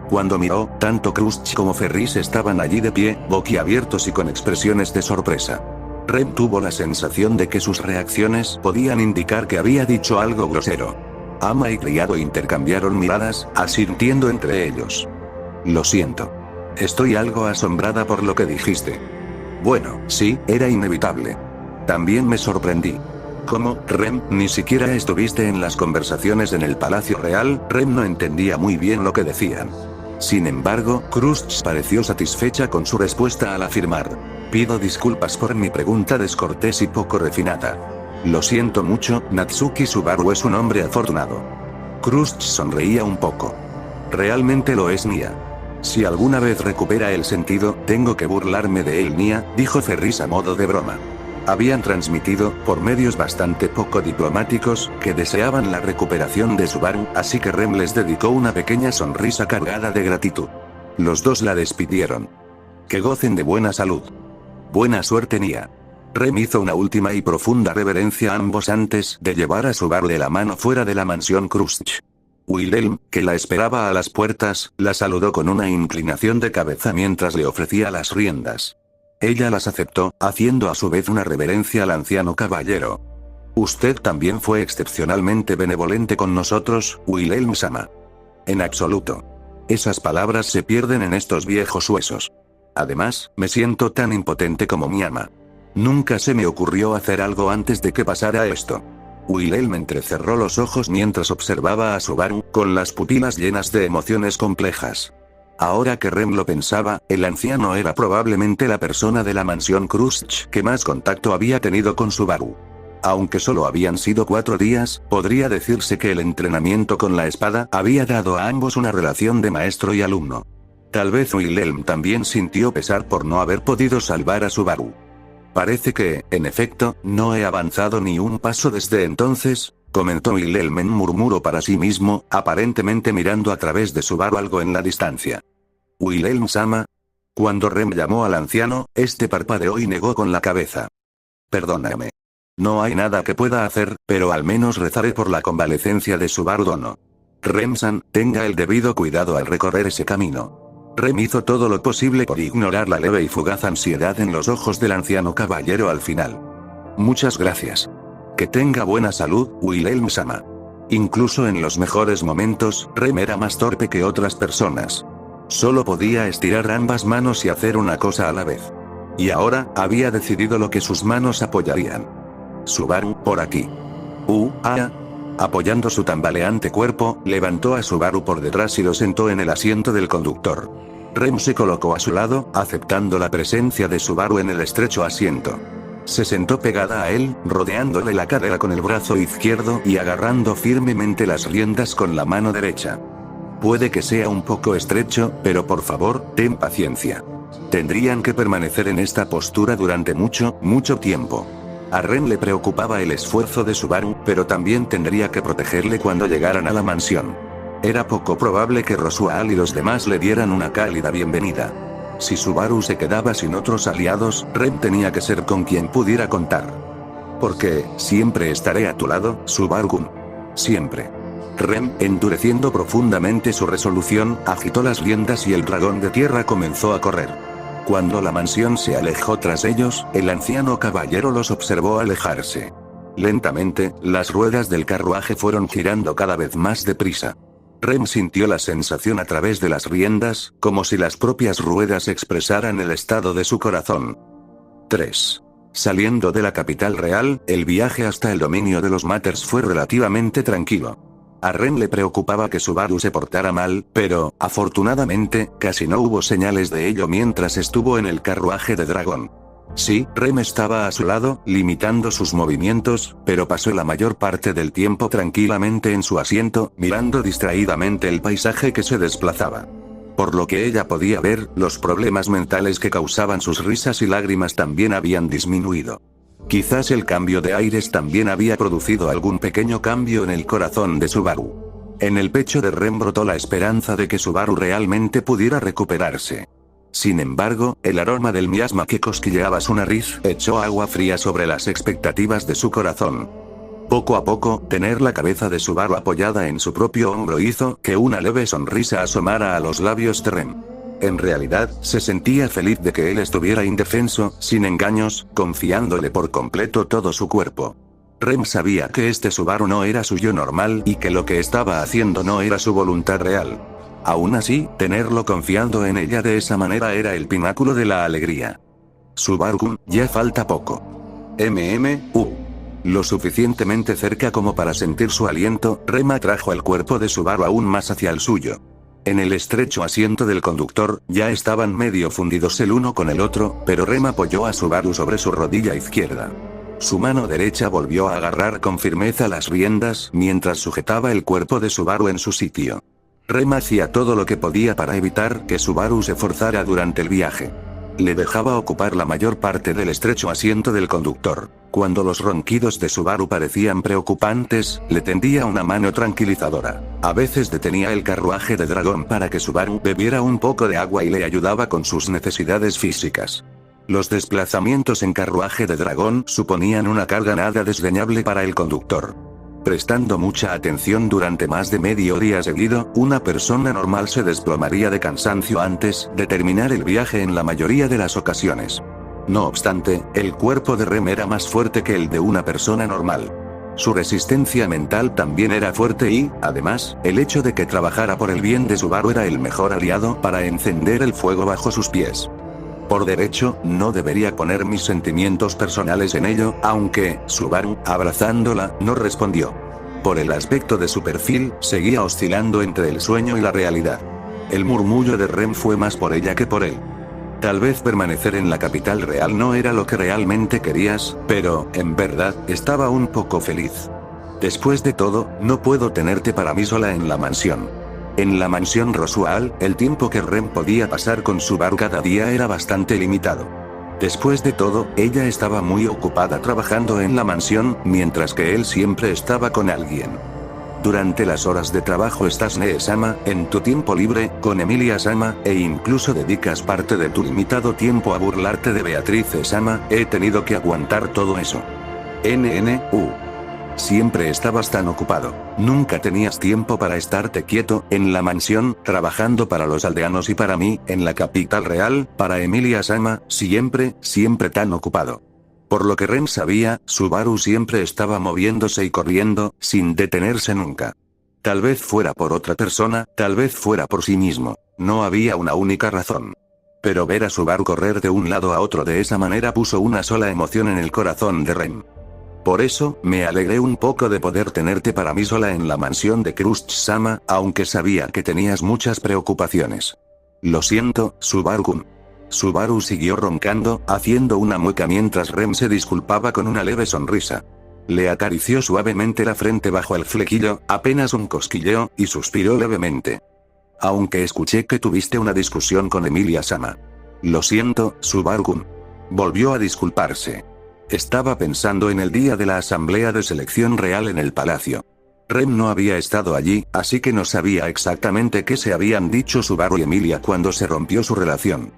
Cuando miró, tanto Crush como Ferris estaban allí de pie, boquiabiertos y con expresiones de sorpresa. Rem tuvo la sensación de que sus reacciones podían indicar que había dicho algo grosero. Ama y criado intercambiaron miradas, asintiendo entre ellos. Lo siento. Estoy algo asombrada por lo que dijiste. Bueno, sí, era inevitable. También me sorprendí. ¿Cómo, Rem, ni siquiera estuviste en las conversaciones en el Palacio Real? Rem no entendía muy bien lo que decían. Sin embargo, Crush pareció satisfecha con su respuesta al afirmar. Pido disculpas por mi pregunta descortés y poco refinada. Lo siento mucho, Natsuki Subaru es un hombre afortunado. Crush sonreía un poco. Realmente lo es, Nia. Si alguna vez recupera el sentido, tengo que burlarme de él, Nia, dijo Ferris a modo de broma. Habían transmitido, por medios bastante poco diplomáticos, que deseaban la recuperación de Subaru, así que Rem les dedicó una pequeña sonrisa cargada de gratitud. Los dos la despidieron. Que gocen de buena salud. Buena suerte, Nia. Rem hizo una última y profunda reverencia a ambos antes de llevar a Subaru de la mano fuera de la mansión Crush. Wilhelm, que la esperaba a las puertas, la saludó con una inclinación de cabeza mientras le ofrecía las riendas. Ella las aceptó, haciendo a su vez una reverencia al anciano caballero. Usted también fue excepcionalmente benevolente con nosotros, Wilhelm-sama. En absoluto. Esas palabras se pierden en estos viejos huesos. Además, me siento tan impotente como mi ama. Nunca se me ocurrió hacer algo antes de que pasara esto. Wilhelm entrecerró los ojos mientras observaba a Subaru, con las pupilas llenas de emociones complejas. Ahora que Rem lo pensaba, el anciano era probablemente la persona de la mansión Crush que más contacto había tenido con Subaru. Aunque solo habían sido 4 días, podría decirse que el entrenamiento con la espada había dado a ambos una relación de maestro y alumno. Tal vez Wilhelm también sintió pesar por no haber podido salvar a Subaru. Parece que, en efecto, no he avanzado ni un paso desde entonces, comentó Wilhelm en murmuro para sí mismo, aparentemente mirando a través de Subaru algo en la distancia. Wilhelm-sama. Cuando Rem llamó al anciano, este parpadeó y negó con la cabeza. Perdóname. No hay nada que pueda hacer, pero al menos rezaré por la convalecencia de Subaru Dono. Rem-san, tenga el debido cuidado al recorrer ese camino. Rem hizo todo lo posible por ignorar la leve y fugaz ansiedad en los ojos del anciano caballero al final. Muchas gracias. Que tenga buena salud, Wilhelm-sama. Incluso en los mejores momentos, Rem era más torpe que otras personas. Solo podía estirar ambas manos y hacer una cosa a la vez. Y ahora, había decidido lo que sus manos apoyarían. Subaru, por aquí. Apoyando su tambaleante cuerpo, levantó a Subaru por detrás y lo sentó en el asiento del conductor. Rem se colocó a su lado, aceptando la presencia de Subaru en el estrecho asiento. Se sentó pegada a él, rodeándole la cadera con el brazo izquierdo y agarrando firmemente las riendas con la mano derecha. Puede que sea un poco estrecho, pero por favor, ten paciencia. Tendrían que permanecer en esta postura durante mucho, mucho tiempo. A Rem le preocupaba el esfuerzo de Subaru, pero también tendría que protegerle cuando llegaran a la mansión. Era poco probable que Rosual y los demás le dieran una cálida bienvenida. Si Subaru se quedaba sin otros aliados, Rem tenía que ser con quien pudiera contar. Porque, siempre estaré a tu lado, Subaru-kun. Siempre. Rem, endureciendo profundamente su resolución, agitó las riendas y el dragón de tierra comenzó a correr. Cuando la mansión se alejó tras ellos, el anciano caballero los observó alejarse. Lentamente, las ruedas del carruaje fueron girando cada vez más deprisa. Rem sintió la sensación a través de las riendas, como si las propias ruedas expresaran el estado de su corazón. 3. Saliendo de la capital real, el viaje hasta el dominio de los Matters fue relativamente tranquilo. A Rem le preocupaba que Subaru se portara mal, pero, afortunadamente, casi no hubo señales de ello mientras estuvo en el carruaje de dragón. Sí, Rem estaba a su lado, limitando sus movimientos, pero pasó la mayor parte del tiempo tranquilamente en su asiento, mirando distraídamente el paisaje que se desplazaba. Por lo que ella podía ver, los problemas mentales que causaban sus risas y lágrimas también habían disminuido. Quizás el cambio de aires también había producido algún pequeño cambio en el corazón de Subaru. En el pecho de Rem brotó la esperanza de que Subaru realmente pudiera recuperarse. Sin embargo, el aroma del miasma que cosquilleaba su nariz echó agua fría sobre las expectativas de su corazón. Poco a poco, tener la cabeza de Subaru apoyada en su propio hombro hizo que una leve sonrisa asomara a los labios de Rem. En realidad, se sentía feliz de que él estuviera indefenso, sin engaños, confiándole por completo todo su cuerpo. Rem sabía que este Subaru no era su yo normal y que lo que estaba haciendo no era su voluntad real. Aún así, tenerlo confiando en ella de esa manera era el pináculo de la alegría. Subaru-kun, ya falta poco. Lo suficientemente cerca como para sentir su aliento, Rem atrajo el cuerpo de Subaru aún más hacia el suyo. En el estrecho asiento del conductor, ya estaban medio fundidos el uno con el otro, pero Rem apoyó a Subaru sobre su rodilla izquierda. Su mano derecha volvió a agarrar con firmeza las riendas mientras sujetaba el cuerpo de Subaru en su sitio. Rem hacía todo lo que podía para evitar que Subaru se forzara durante el viaje. Le dejaba ocupar la mayor parte del estrecho asiento del conductor. Cuando los ronquidos de Subaru parecían preocupantes, le tendía una mano tranquilizadora. A veces detenía el carruaje de dragón para que Subaru bebiera un poco de agua y le ayudaba con sus necesidades físicas. Los desplazamientos en carruaje de dragón suponían una carga nada desdeñable para el conductor. Prestando mucha atención durante más de medio día seguido, una persona normal se desplomaría de cansancio antes de terminar el viaje en la mayoría de las ocasiones. No obstante, el cuerpo de Rem era más fuerte que el de una persona normal. Su resistencia mental también era fuerte y, además, el hecho de que trabajara por el bien de Subaru era el mejor aliado para encender el fuego bajo sus pies. Por derecho, no debería poner mis sentimientos personales en ello, aunque, Subaru, abrazándola, no respondió. Por el aspecto de su perfil, seguía oscilando entre el sueño y la realidad. El murmullo de Rem fue más por ella que por él. Tal vez permanecer en la capital real no era lo que realmente querías, pero, en verdad, estaba un poco feliz. Después de todo, no puedo tenerte para mí sola en la mansión. En la mansión Roswell, el tiempo que Rem podía pasar con Subaru cada día era bastante limitado. Después de todo, ella estaba muy ocupada trabajando en la mansión, mientras que él siempre estaba con alguien. Durante las horas de trabajo estás Nee-sama, en tu tiempo libre, con Emilia-sama, e incluso dedicas parte de tu limitado tiempo a burlarte de Beatrice-sama, he tenido que aguantar todo eso. Siempre estabas tan ocupado. Nunca tenías tiempo para estarte quieto, en la mansión, trabajando para los aldeanos y para mí, en la capital real, para Emilia-sama, siempre tan ocupado. Por lo que Rem sabía, Subaru siempre estaba moviéndose y corriendo, sin detenerse nunca. Tal vez fuera por otra persona, tal vez fuera por sí mismo. No había una única razón. Pero ver a Subaru correr de un lado a otro de esa manera puso una sola emoción en el corazón de Rem. Por eso, me alegré un poco de poder tenerte para mí sola en la mansión de Crush-sama, aunque sabía que tenías muchas preocupaciones. Lo siento, Subaru-kun. Subaru siguió roncando, haciendo una mueca mientras Rem se disculpaba con una leve sonrisa. Le acarició suavemente la frente bajo el flequillo, apenas un cosquilleo, y suspiró levemente. Aunque escuché que tuviste una discusión con Emilia-sama. Lo siento, Subaru-kun. Volvió a disculparse. Estaba pensando en el día de la asamblea de selección real en el palacio. Rem no había estado allí, así que no sabía exactamente qué se habían dicho Subaru y Emilia cuando se rompió su relación.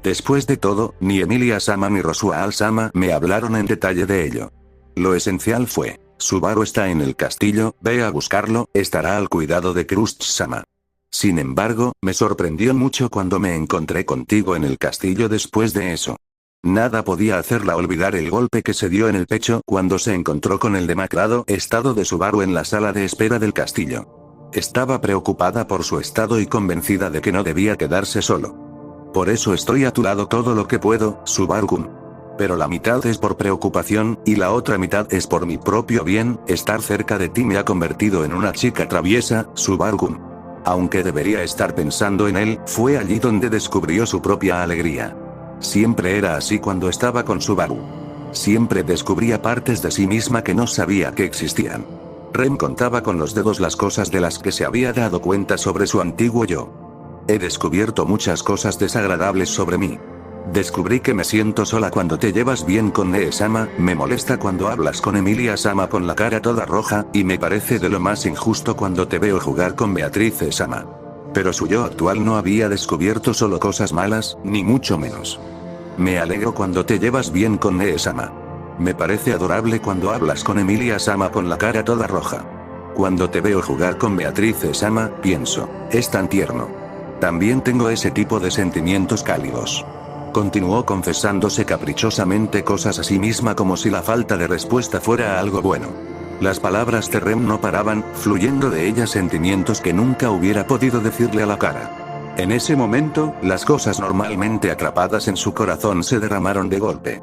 Después de todo, ni Emilia-sama ni Roswell-sama me hablaron en detalle de ello. Lo esencial fue, Subaru está en el castillo, ve a buscarlo, estará al cuidado de Krusht-sama. Sin embargo, me sorprendió mucho cuando me encontré contigo en el castillo después de eso. Nada podía hacerla olvidar el golpe que se dio en el pecho cuando se encontró con el demacrado estado de Subaru en la sala de espera del castillo. Estaba preocupada por su estado y convencida de que no debía quedarse solo. Por eso estoy a tu lado todo lo que puedo, Subaru-kun. Pero la mitad es por preocupación, y la otra mitad es por mi propio bien. Estar cerca de ti me ha convertido en una chica traviesa, Subaru-kun. Aunque debería estar pensando en él, fue allí donde descubrió su propia alegría. Siempre era así cuando estaba con Subaru. Siempre descubría partes de sí misma que no sabía que existían. Rem contaba con los dedos las cosas de las que se había dado cuenta sobre su antiguo yo. He descubierto muchas cosas desagradables sobre mí. Descubrí que me siento sola cuando te llevas bien con Nee-sama, me molesta cuando hablas con Emilia-sama con la cara toda roja, y me parece de lo más injusto cuando te veo jugar con Beatrice-sama. Pero su yo actual no había descubierto solo cosas malas, ni mucho menos. Me alegro cuando te llevas bien con Nee-sama. Me parece adorable cuando hablas con Emilia-sama con la cara toda roja. Cuando te veo jugar con Beatrice-sama, pienso, es tan tierno. También tengo ese tipo de sentimientos cálidos. Continuó confesándose caprichosamente cosas a sí misma como si la falta de respuesta fuera algo bueno. Las palabras de Rem no paraban, fluyendo de ella sentimientos que nunca hubiera podido decirle a la cara. En ese momento, las cosas normalmente atrapadas en su corazón se derramaron de golpe.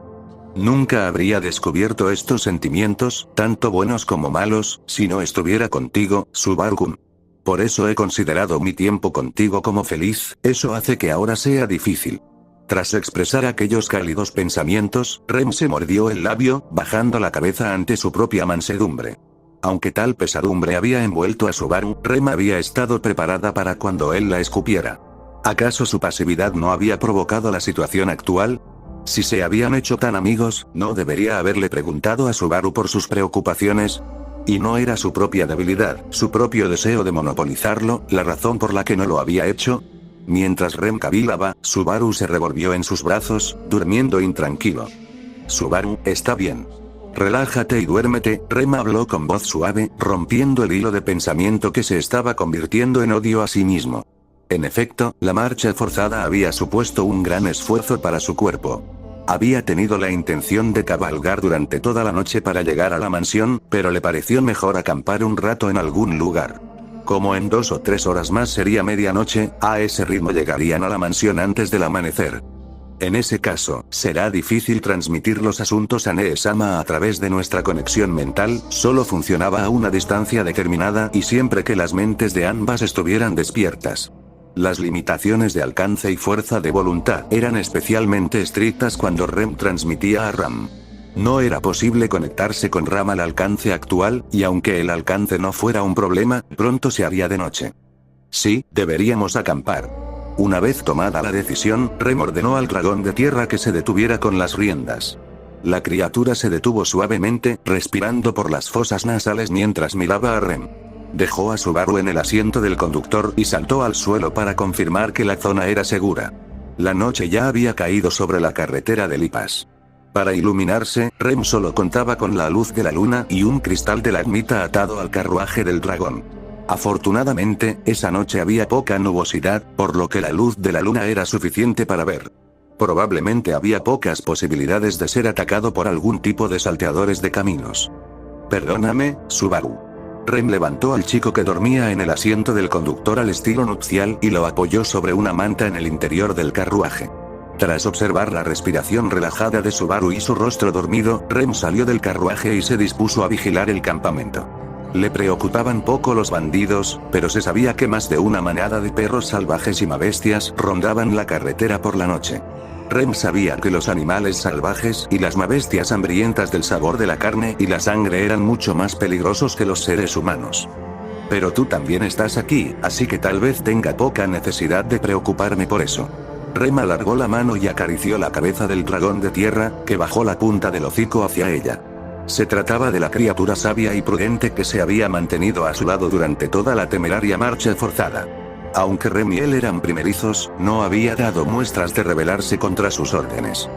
Nunca habría descubierto estos sentimientos, tanto buenos como malos, si no estuviera contigo, Subaru-kun. Por eso he considerado mi tiempo contigo como feliz, eso hace que ahora sea difícil. Tras expresar aquellos cálidos pensamientos, Rem se mordió el labio, bajando la cabeza ante su propia mansedumbre. Aunque tal pesadumbre había envuelto a Subaru, Rem había estado preparada para cuando él la escupiera. ¿Acaso su pasividad no había provocado la situación actual? Si se habían hecho tan amigos, ¿no debería haberle preguntado a Subaru por sus preocupaciones? Y no era su propia debilidad, su propio deseo de monopolizarlo, la razón por la que no lo había hecho. Mientras Rem cavilaba, Subaru se revolvió en sus brazos, durmiendo intranquilo. Subaru, está bien. Relájate y duérmete, Rem habló con voz suave, rompiendo el hilo de pensamiento que se estaba convirtiendo en odio a sí mismo. En efecto, la marcha forzada había supuesto un gran esfuerzo para su cuerpo. Había tenido la intención de cabalgar durante toda la noche para llegar a la mansión, pero le pareció mejor acampar un rato en algún lugar. Como en 2 o 3 horas más sería medianoche, a ese ritmo llegarían a la mansión antes del amanecer. En ese caso, será difícil transmitir los asuntos a Nee-sama a través de nuestra conexión mental, solo funcionaba a una distancia determinada y siempre que las mentes de ambas estuvieran despiertas. Las limitaciones de alcance y fuerza de voluntad eran especialmente estrictas cuando Rem transmitía a Ram. No era posible conectarse con Ram al alcance actual, y aunque el alcance no fuera un problema, pronto se haría de noche. Sí, deberíamos acampar. Una vez tomada la decisión, Rem ordenó al dragón de tierra que se detuviera con las riendas. La criatura se detuvo suavemente, respirando por las fosas nasales mientras miraba a Rem. Dejó a Subaru en el asiento del conductor y saltó al suelo para confirmar que la zona era segura. La noche ya había caído sobre la carretera de Lipas. Para iluminarse, Rem solo contaba con la luz de la luna y un cristal de la ermita atado al carruaje del dragón. Afortunadamente, esa noche había poca nubosidad, por lo que la luz de la luna era suficiente para ver. Probablemente había pocas posibilidades de ser atacado por algún tipo de salteadores de caminos. Perdóname, Subaru. Rem levantó al chico que dormía en el asiento del conductor al estilo nupcial y lo apoyó sobre una manta en el interior del carruaje. Tras observar la respiración relajada de Subaru y su rostro dormido, Rem salió del carruaje y se dispuso a vigilar el campamento. Le preocupaban poco los bandidos, pero se sabía que más de una manada de perros salvajes y mabestias rondaban la carretera por la noche. Rem sabía que los animales salvajes y las mabestias hambrientas del sabor de la carne y la sangre eran mucho más peligrosos que los seres humanos. Pero tú también estás aquí, así que tal vez tenga poca necesidad de preocuparme por eso. Rem alargó la mano y acarició la cabeza del dragón de tierra, que bajó la punta del hocico hacia ella. Se trataba de la criatura sabia y prudente que se había mantenido a su lado durante toda la temeraria marcha forzada. Aunque Rem y él eran primerizos, no había dado muestras de rebelarse contra sus órdenes.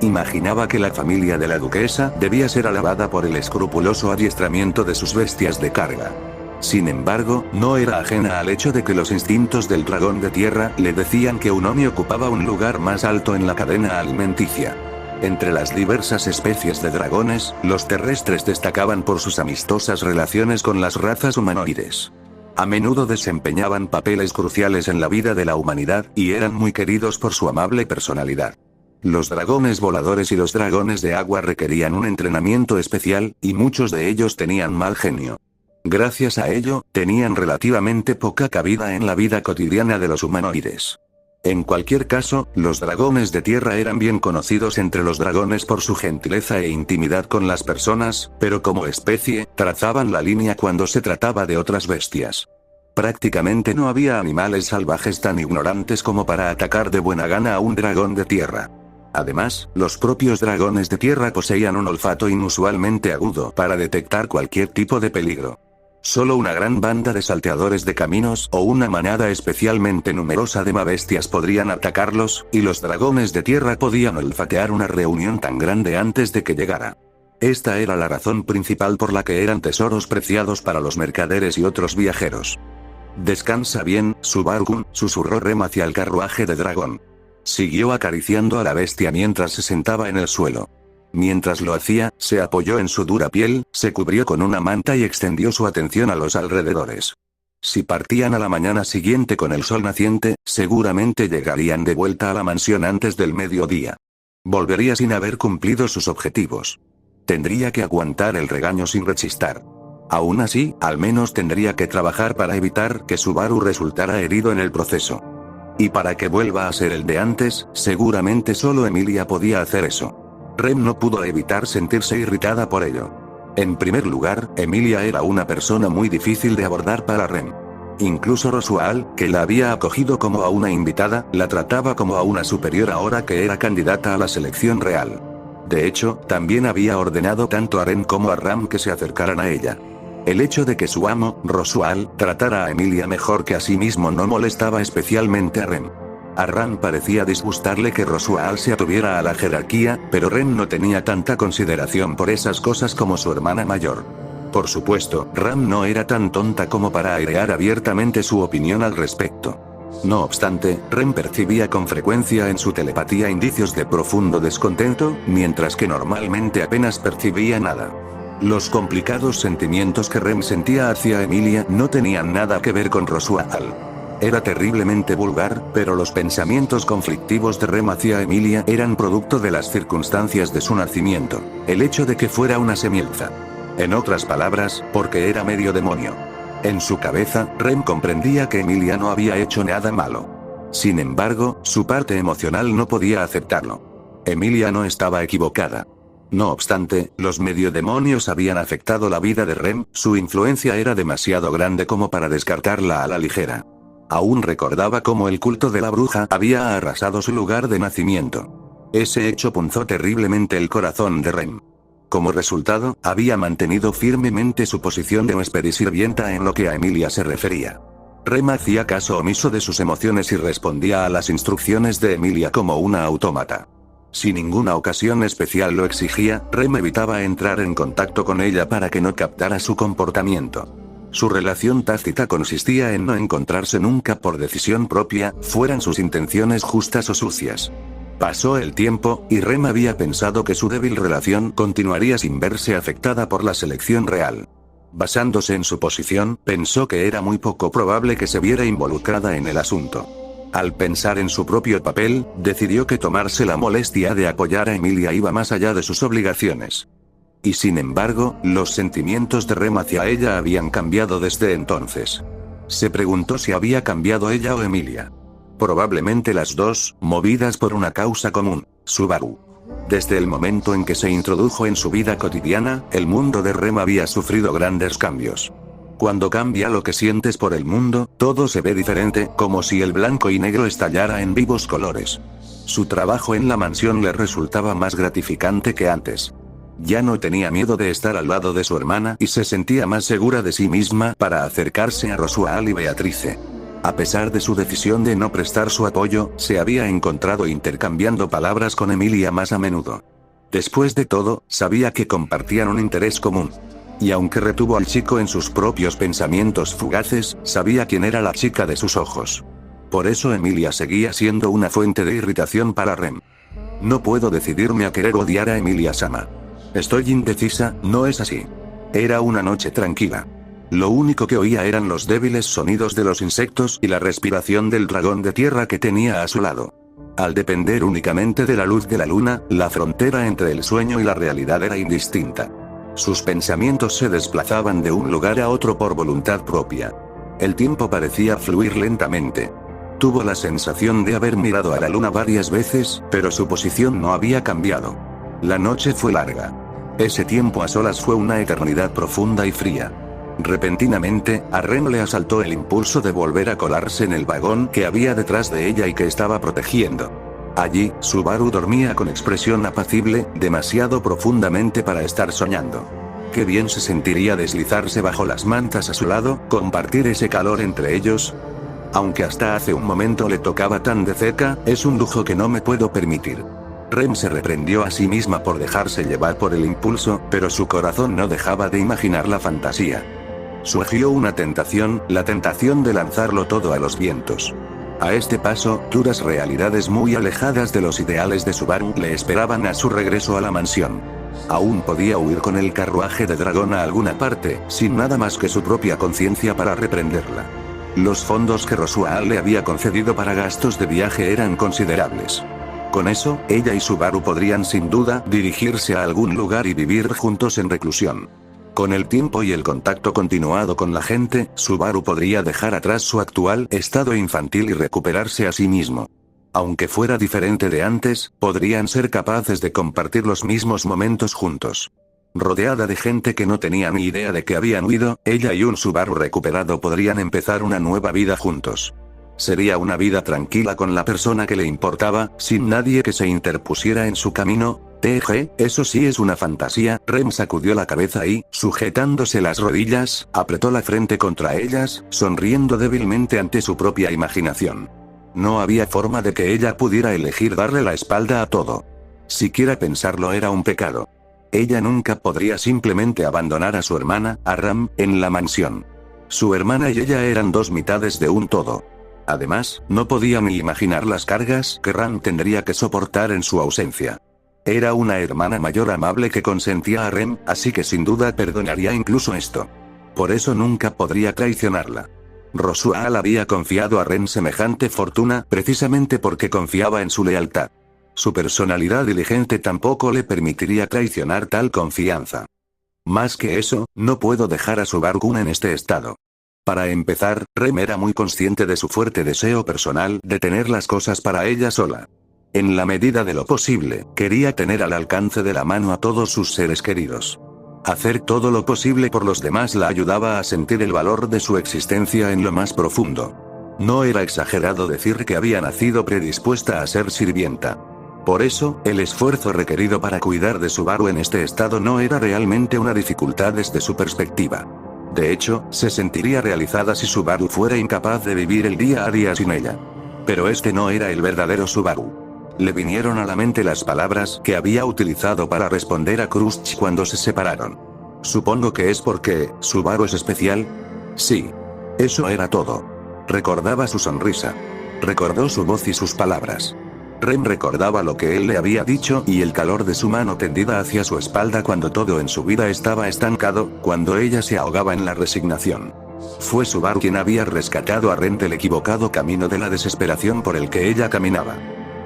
Imaginaba que la familia de la duquesa debía ser alabada por el escrupuloso adiestramiento de sus bestias de carga. Sin embargo, no era ajena al hecho de que los instintos del dragón de tierra le decían que Unomi ocupaba un lugar más alto en la cadena alimenticia. Entre las diversas especies de dragones, los terrestres destacaban por sus amistosas relaciones con las razas humanoides. A menudo desempeñaban papeles cruciales en la vida de la humanidad, y eran muy queridos por su amable personalidad. Los dragones voladores y los dragones de agua requerían un entrenamiento especial, y muchos de ellos tenían mal genio. Gracias a ello, tenían relativamente poca cabida en la vida cotidiana de los humanoides. En cualquier caso, los dragones de tierra eran bien conocidos entre los dragones por su gentileza e intimidad con las personas, pero como especie, trazaban la línea cuando se trataba de otras bestias. Prácticamente no había animales salvajes tan ignorantes como para atacar de buena gana a un dragón de tierra. Además, los propios dragones de tierra poseían un olfato inusualmente agudo para detectar cualquier tipo de peligro. Solo una gran banda de salteadores de caminos o una manada especialmente numerosa de mabestias podrían atacarlos, y los dragones de tierra podían olfatear una reunión tan grande antes de que llegara. Esta era la razón principal por la que eran tesoros preciados para los mercaderes y otros viajeros. «Descansa bien, Subaru-kun», susurró Rem hacia el carruaje de dragón. Siguió acariciando a la bestia mientras se sentaba en el suelo. Mientras lo hacía, se apoyó en su dura piel, se cubrió con una manta y extendió su atención a los alrededores. Si partían a la mañana siguiente con el sol naciente, seguramente llegarían de vuelta a la mansión antes del mediodía. Volvería sin haber cumplido sus objetivos. Tendría que aguantar el regaño sin rechistar. Aún así, al menos tendría que trabajar para evitar que Subaru resultara herido en el proceso. Y para que vuelva a ser el de antes, seguramente solo Emilia podía hacer eso. Rem no pudo evitar sentirse irritada por ello. En primer lugar, Emilia era una persona muy difícil de abordar para Rem. Incluso Rosual, que la había acogido como a una invitada, la trataba como a una superior ahora que era candidata a la selección real. De hecho, también había ordenado tanto a Rem como a Ram que se acercaran a ella. El hecho de que su amo, Rosual, tratara a Emilia mejor que a sí mismo no molestaba especialmente a Rem. A Ram parecía disgustarle que Rosual se atuviera a la jerarquía, pero Rem no tenía tanta consideración por esas cosas como su hermana mayor. Por supuesto, Ram no era tan tonta como para airear abiertamente su opinión al respecto. No obstante, Rem percibía con frecuencia en su telepatía indicios de profundo descontento, mientras que normalmente apenas percibía nada. Los complicados sentimientos que Rem sentía hacia Emilia no tenían nada que ver con Rosual. Era terriblemente vulgar, pero los pensamientos conflictivos de Rem hacia Emilia eran producto de las circunstancias de su nacimiento, el hecho de que fuera una semielfa. En otras palabras, porque era medio demonio. En su cabeza, Rem comprendía que Emilia no había hecho nada malo. Sin embargo, su parte emocional no podía aceptarlo. Emilia no estaba equivocada. No obstante, los mediodemonios habían afectado la vida de Rem, su influencia era demasiado grande como para descartarla a la ligera. Aún recordaba cómo el culto de la bruja había arrasado su lugar de nacimiento. Ese hecho punzó terriblemente el corazón de Rem. Como resultado, había mantenido firmemente su posición de huésped y sirvienta en lo que a Emilia se refería. Rem hacía caso omiso de sus emociones y respondía a las instrucciones de Emilia como una autómata. Si ninguna ocasión especial lo exigía, Rem evitaba entrar en contacto con ella para que no captara su comportamiento. Su relación tácita consistía en no encontrarse nunca por decisión propia, fueran sus intenciones justas o sucias. Pasó el tiempo, y Rem había pensado que su débil relación continuaría sin verse afectada por la selección real. Basándose en su posición, pensó que era muy poco probable que se viera involucrada en el asunto. Al pensar en su propio papel, decidió que tomarse la molestia de apoyar a Emilia iba más allá de sus obligaciones. Y sin embargo, los sentimientos de Rem hacia ella habían cambiado desde entonces. Se preguntó si había cambiado ella o Emilia. Probablemente las dos, movidas por una causa común, Subaru. Desde el momento en que se introdujo en su vida cotidiana, el mundo de Rem había sufrido grandes cambios. Cuando cambia lo que sientes por el mundo, todo se ve diferente, como si el blanco y negro estallara en vivos colores. Su trabajo en la mansión le resultaba más gratificante que antes. Ya no tenía miedo de estar al lado de su hermana y se sentía más segura de sí misma para acercarse a Rosual y Beatrice. A pesar de su decisión de no prestar su apoyo, se había encontrado intercambiando palabras con Emilia más a menudo. Después de todo, sabía que compartían un interés común. Y aunque retuvo al chico en sus propios pensamientos fugaces, sabía quién era la chica de sus ojos. Por eso Emilia seguía siendo una fuente de irritación para Rem. No puedo decidirme a querer odiar a Emilia-sama. Estoy indecisa, ¿no es así? Era una noche tranquila. Lo único que oía eran los débiles sonidos de los insectos y la respiración del dragón de tierra que tenía a su lado. Al depender únicamente de la luz de la luna, la frontera entre el sueño y la realidad era indistinta. Sus pensamientos se desplazaban de un lugar a otro por voluntad propia. El tiempo parecía fluir lentamente. Tuvo la sensación de haber mirado a la luna varias veces, pero su posición no había cambiado. La noche fue larga. Ese tiempo a solas fue una eternidad profunda y fría. Repentinamente, a Ren le asaltó el impulso de volver a colarse en el vagón que había detrás de ella y que estaba protegiendo. Allí, Subaru dormía con expresión apacible, demasiado profundamente para estar soñando. Qué bien se sentiría deslizarse bajo las mantas a su lado, compartir ese calor entre ellos. Aunque hasta hace un momento le tocaba tan de cerca, es un lujo que no me puedo permitir. Rem se reprendió a sí misma por dejarse llevar por el impulso, pero su corazón no dejaba de imaginar la fantasía. Surgió una tentación, la tentación de lanzarlo todo a los vientos. A este paso, duras realidades muy alejadas de los ideales de Subaru le esperaban a su regreso a la mansión. Aún podía huir con el carruaje de dragón a alguna parte, sin nada más que su propia conciencia para reprenderla. Los fondos que Rosual le había concedido para gastos de viaje eran considerables. Con eso, ella y Subaru podrían sin duda dirigirse a algún lugar y vivir juntos en reclusión. Con el tiempo y el contacto continuado con la gente, Subaru podría dejar atrás su actual estado infantil y recuperarse a sí mismo. Aunque fuera diferente de antes, podrían ser capaces de compartir los mismos momentos juntos. Rodeada de gente que no tenía ni idea de que habían huido, ella y un Subaru recuperado podrían empezar una nueva vida juntos. Sería una vida tranquila con la persona que le importaba, sin nadie que se interpusiera en su camino. Eso sí es una fantasía. Rem sacudió la cabeza y, sujetándose las rodillas, apretó la frente contra ellas, sonriendo débilmente ante su propia imaginación. No había forma de que ella pudiera elegir darle la espalda a todo. Siquiera pensarlo era un pecado. Ella nunca podría simplemente abandonar a su hermana, a Ram, en la mansión. Su hermana y ella eran dos mitades de un todo. Además, no podía ni imaginar las cargas que Ram tendría que soportar en su ausencia. Era una hermana mayor amable que consentía a Rem, así que sin duda perdonaría incluso esto. Por eso nunca podría traicionarla. Rosual había confiado a Rem semejante fortuna precisamente porque confiaba en su lealtad. Su personalidad diligente tampoco le permitiría traicionar tal confianza. Más que eso, no puedo dejar a Subaru-kun en este estado. Para empezar, Rem era muy consciente de su fuerte deseo personal de tener las cosas para ella sola. En la medida de lo posible, quería tener al alcance de la mano a todos sus seres queridos. Hacer todo lo posible por los demás la ayudaba a sentir el valor de su existencia en lo más profundo. No era exagerado decir que había nacido predispuesta a ser sirvienta. Por eso, el esfuerzo requerido para cuidar de Subaru en este estado no era realmente una dificultad desde su perspectiva. De hecho, se sentiría realizada si Subaru fuera incapaz de vivir el día a día sin ella. Pero este no era el verdadero Subaru. Le vinieron a la mente las palabras que había utilizado para responder a Krushch cuando se separaron. Supongo que es porque, Subaru es especial. Sí. Eso era todo. Recordaba su sonrisa. Recordó su voz y sus palabras. Rem recordaba lo que él le había dicho y el calor de su mano tendida hacia su espalda cuando todo en su vida estaba estancado, cuando ella se ahogaba en la resignación. Fue Subaru quien había rescatado a Rem del equivocado camino de la desesperación por el que ella caminaba.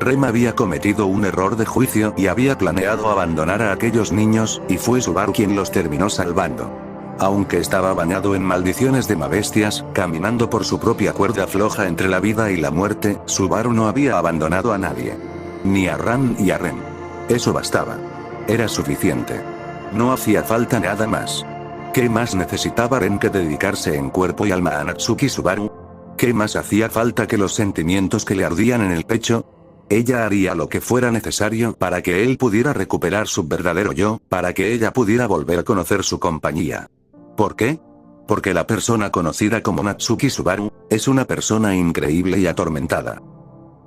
Rem había cometido un error de juicio y había planeado abandonar a aquellos niños, y fue Subaru quien los terminó salvando. Aunque estaba bañado en maldiciones de mabestias, caminando por su propia cuerda floja entre la vida y la muerte, Subaru no había abandonado a nadie. Ni a Ram ni a Rem. Eso bastaba. Era suficiente. No hacía falta nada más. ¿Qué más necesitaba Rem que dedicarse en cuerpo y alma a Natsuki Subaru? ¿Qué más hacía falta que los sentimientos que le ardían en el pecho? Ella haría lo que fuera necesario para que él pudiera recuperar su verdadero yo, para que ella pudiera volver a conocer su compañía. ¿Por qué? Porque la persona conocida como Natsuki Subaru, es una persona increíble y atormentada.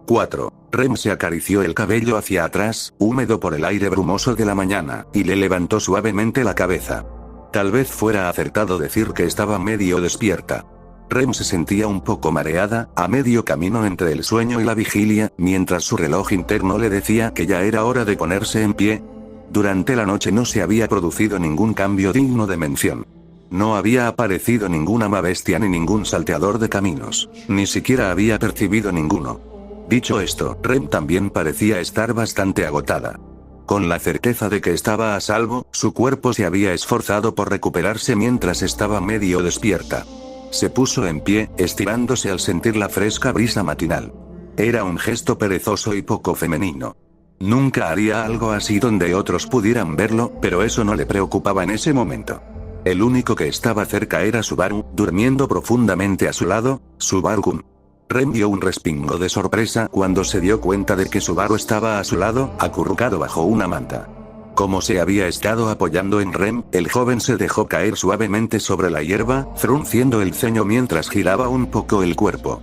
4. Rem se acarició el cabello hacia atrás, húmedo por el aire brumoso de la mañana, y le levantó suavemente la cabeza. Tal vez fuera acertado decir que estaba medio despierta. Rem se sentía un poco mareada, a medio camino entre el sueño y la vigilia, mientras su reloj interno le decía que ya era hora de ponerse en pie. Durante la noche no se había producido ningún cambio digno de mención. No había aparecido ninguna bestia ni ningún salteador de caminos, ni siquiera había percibido ninguno. Dicho esto, Rem también parecía estar bastante agotada. Con la certeza de que estaba a salvo, su cuerpo se había esforzado por recuperarse mientras estaba medio despierta. Se puso en pie, estirándose al sentir la fresca brisa matinal. Era un gesto perezoso y poco femenino. Nunca haría algo así donde otros pudieran verlo, pero eso no le preocupaba en ese momento. El único que estaba cerca era Subaru, durmiendo profundamente a su lado. Subaru-kun. Rem dio un respingo de sorpresa cuando se dio cuenta de que Subaru estaba a su lado, acurrucado bajo una manta. Como se había estado apoyando en Rem, el joven se dejó caer suavemente sobre la hierba, frunciendo el ceño mientras giraba un poco el cuerpo.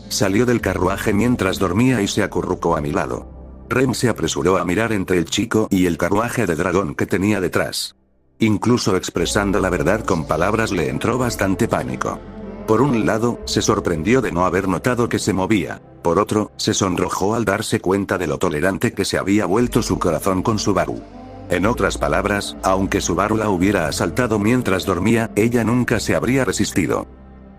Salió del carruaje mientras dormía y se acurrucó a mi lado. Rem se apresuró a mirar entre el chico y el carruaje de dragón que tenía detrás. Incluso expresando la verdad con palabras le entró bastante pánico. Por un lado, se sorprendió de no haber notado que se movía. Por otro, se sonrojó al darse cuenta de lo tolerante que se había vuelto su corazón con Subaru. En otras palabras, aunque Subaru la hubiera asaltado mientras dormía, ella nunca se habría resistido.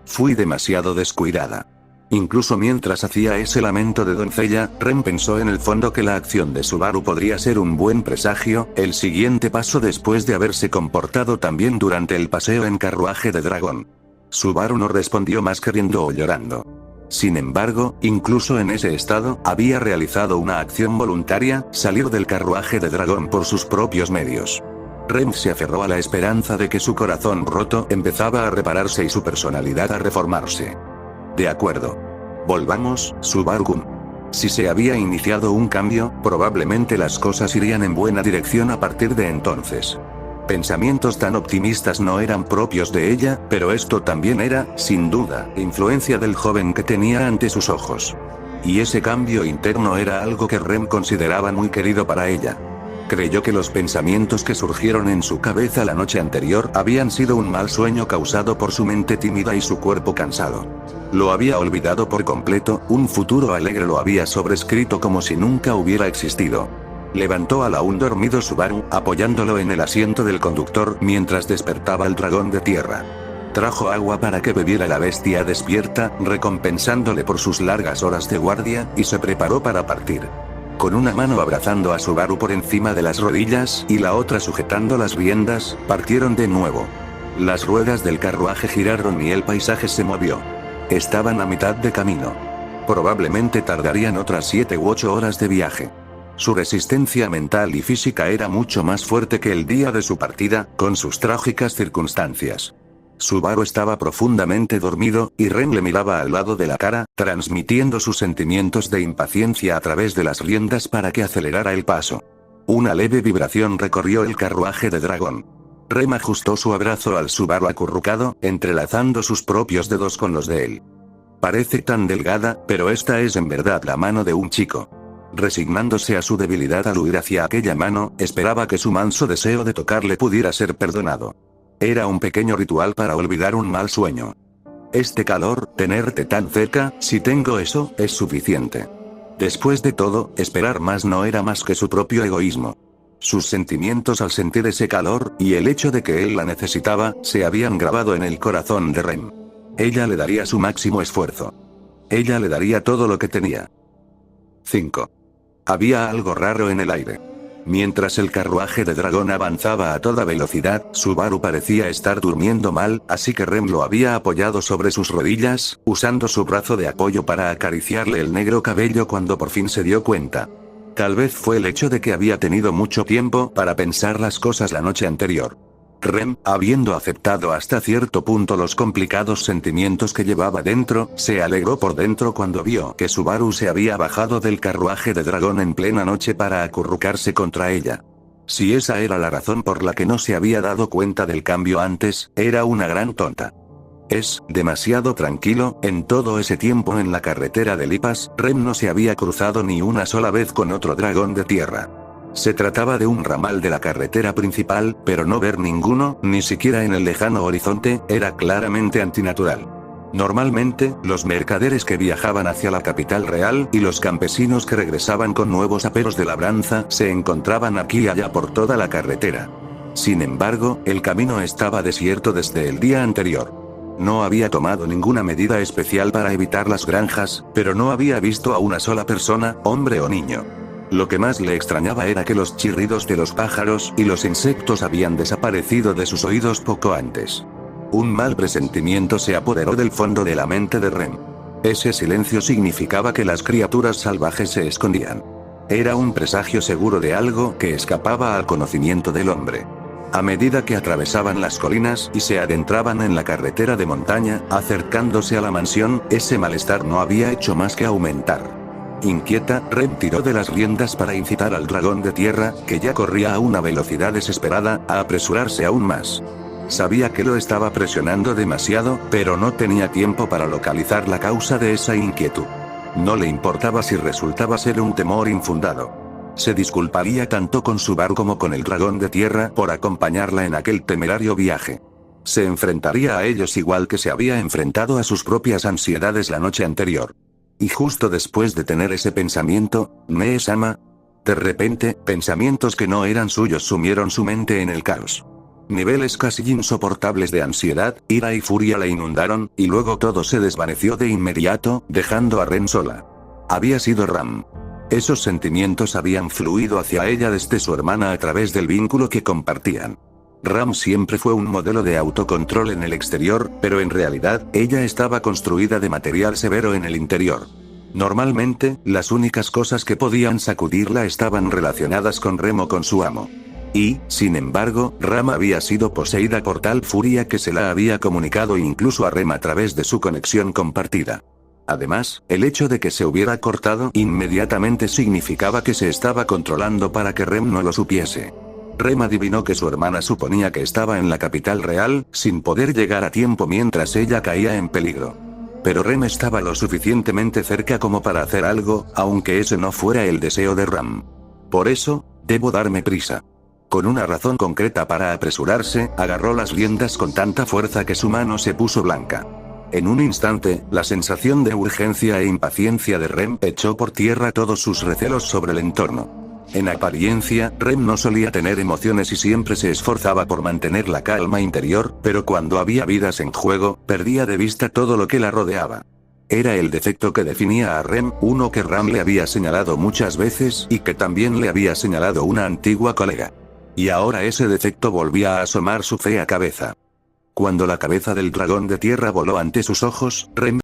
Fui demasiado descuidada. Incluso mientras hacía ese lamento de doncella, Rem pensó en el fondo que la acción de Subaru podría ser un buen presagio, el siguiente paso después de haberse comportado tan bien durante el paseo en carruaje de dragón. Subaru no respondió más que riendo o llorando. Sin embargo, incluso en ese estado, había realizado una acción voluntaria, salir del carruaje de dragón por sus propios medios. Rem se aferró a la esperanza de que su corazón roto empezaba a repararse y su personalidad a reformarse. De acuerdo. Volvamos, Subaru-kun. Si se había iniciado un cambio, probablemente las cosas irían en buena dirección a partir de entonces. Pensamientos tan optimistas no eran propios de ella, pero esto también era, sin duda, influencia del joven que tenía ante sus ojos. Y ese cambio interno era algo que Rem consideraba muy querido para ella. Creyó que los pensamientos que surgieron en su cabeza la noche anterior habían sido un mal sueño causado por su mente tímida y su cuerpo cansado. Lo había olvidado por completo, un futuro alegre lo había sobrescrito como si nunca hubiera existido. Levantó al aún dormido Subaru, apoyándolo en el asiento del conductor mientras despertaba el dragón de tierra. Trajo agua para que bebiera la bestia despierta, recompensándole por sus largas horas de guardia, y se preparó para partir. Con una mano abrazando a Subaru por encima de las rodillas y la otra sujetando las riendas, partieron de nuevo. Las ruedas del carruaje giraron y el paisaje se movió. Estaban a mitad de camino. Probablemente tardarían otras 7 u 8 horas de viaje. Su resistencia mental y física era mucho más fuerte que el día de su partida, con sus trágicas circunstancias. Subaru estaba profundamente dormido, y Rem le miraba al lado de la cara, transmitiendo sus sentimientos de impaciencia a través de las riendas para que acelerara el paso. Una leve vibración recorrió el carruaje de dragón. Rem ajustó su abrazo al Subaru acurrucado, entrelazando sus propios dedos con los de él. Parece tan delgada, pero esta es en verdad la mano de un chico. Resignándose a su debilidad al huir hacia aquella mano, esperaba que su manso deseo de tocarle pudiera ser perdonado. Era un pequeño ritual para olvidar un mal sueño. Este calor, tenerte tan cerca, si tengo eso, es suficiente. Después de todo, esperar más no era más que su propio egoísmo. Sus sentimientos al sentir ese calor, y el hecho de que él la necesitaba, se habían grabado en el corazón de Rem. Ella le daría su máximo esfuerzo. Ella le daría todo lo que tenía. 5. Había algo raro en el aire. Mientras el carruaje de dragón avanzaba a toda velocidad, Subaru parecía estar durmiendo mal, así que Rem lo había apoyado sobre sus rodillas, usando su brazo de apoyo para acariciarle el negro cabello cuando por fin se dio cuenta. Tal vez fue el hecho de que había tenido mucho tiempo para pensar las cosas la noche anterior. Rem, habiendo aceptado hasta cierto punto los complicados sentimientos que llevaba dentro, se alegró por dentro cuando vio que Subaru se había bajado del carruaje de dragón en plena noche para acurrucarse contra ella. Si esa era la razón por la que no se había dado cuenta del cambio antes, era una gran tonta. Es demasiado tranquilo. En todo ese tiempo en la carretera de Lipas, Rem no se había cruzado ni una sola vez con otro dragón de tierra. Se trataba de un ramal de la carretera principal, pero no ver ninguno, ni siquiera en el lejano horizonte, era claramente antinatural. Normalmente, los mercaderes que viajaban hacia la capital real y los campesinos que regresaban con nuevos aperos de labranza se encontraban aquí y allá por toda la carretera. Sin embargo, el camino estaba desierto desde el día anterior. No había tomado ninguna medida especial para evitar las granjas, pero no había visto a una sola persona, hombre o niño. Lo que más le extrañaba era que los chirridos de los pájaros y los insectos habían desaparecido de sus oídos poco antes. Un mal presentimiento se apoderó del fondo de la mente de Rem. Ese silencio significaba que las criaturas salvajes se escondían. Era un presagio seguro de algo que escapaba al conocimiento del hombre. A medida que atravesaban las colinas y se adentraban en la carretera de montaña, acercándose a la mansión, ese malestar no había hecho más que aumentar. Inquieta, Rem tiró de las riendas para incitar al dragón de tierra, que ya corría a una velocidad desesperada, a apresurarse aún más. Sabía que lo estaba presionando demasiado, pero no tenía tiempo para localizar la causa de esa inquietud. No le importaba si resultaba ser un temor infundado. Se disculparía tanto con Subaru como con el dragón de tierra por acompañarla en aquel temerario viaje. Se enfrentaría a ellos igual que se había enfrentado a sus propias ansiedades la noche anterior. Y justo después de tener ese pensamiento, ¿Nee-sama? De repente, pensamientos que no eran suyos sumieron su mente en el caos. Niveles casi insoportables de ansiedad, ira y furia la inundaron, y luego todo se desvaneció de inmediato, dejando a Rem sola. Había sido Ram. Esos sentimientos habían fluido hacia ella desde su hermana a través del vínculo que compartían. Ram siempre fue un modelo de autocontrol en el exterior, pero en realidad, ella estaba construida de material severo en el interior. Normalmente, las únicas cosas que podían sacudirla estaban relacionadas con Rem o con su amo. Y, sin embargo, Ram había sido poseída por tal furia que se la había comunicado incluso a Rem a través de su conexión compartida. Además, el hecho de que se hubiera cortado inmediatamente significaba que se estaba controlando para que Rem no lo supiese. Rem adivinó que su hermana suponía que estaba en la capital real, sin poder llegar a tiempo mientras ella caía en peligro. Pero Rem estaba lo suficientemente cerca como para hacer algo, aunque ese no fuera el deseo de Ram. Por eso, debo darme prisa. Con una razón concreta para apresurarse, agarró las riendas con tanta fuerza que su mano se puso blanca. En un instante, la sensación de urgencia e impaciencia de Rem echó por tierra todos sus recelos sobre el entorno. En apariencia, Rem no solía tener emociones y siempre se esforzaba por mantener la calma interior, pero cuando había vidas en juego, perdía de vista todo lo que la rodeaba. Era el defecto que definía a Rem, uno que Ram le había señalado muchas veces y que también le había señalado una antigua colega. Y ahora ese defecto volvía a asomar su fea cabeza. Cuando la cabeza del dragón de tierra voló ante sus ojos, Rem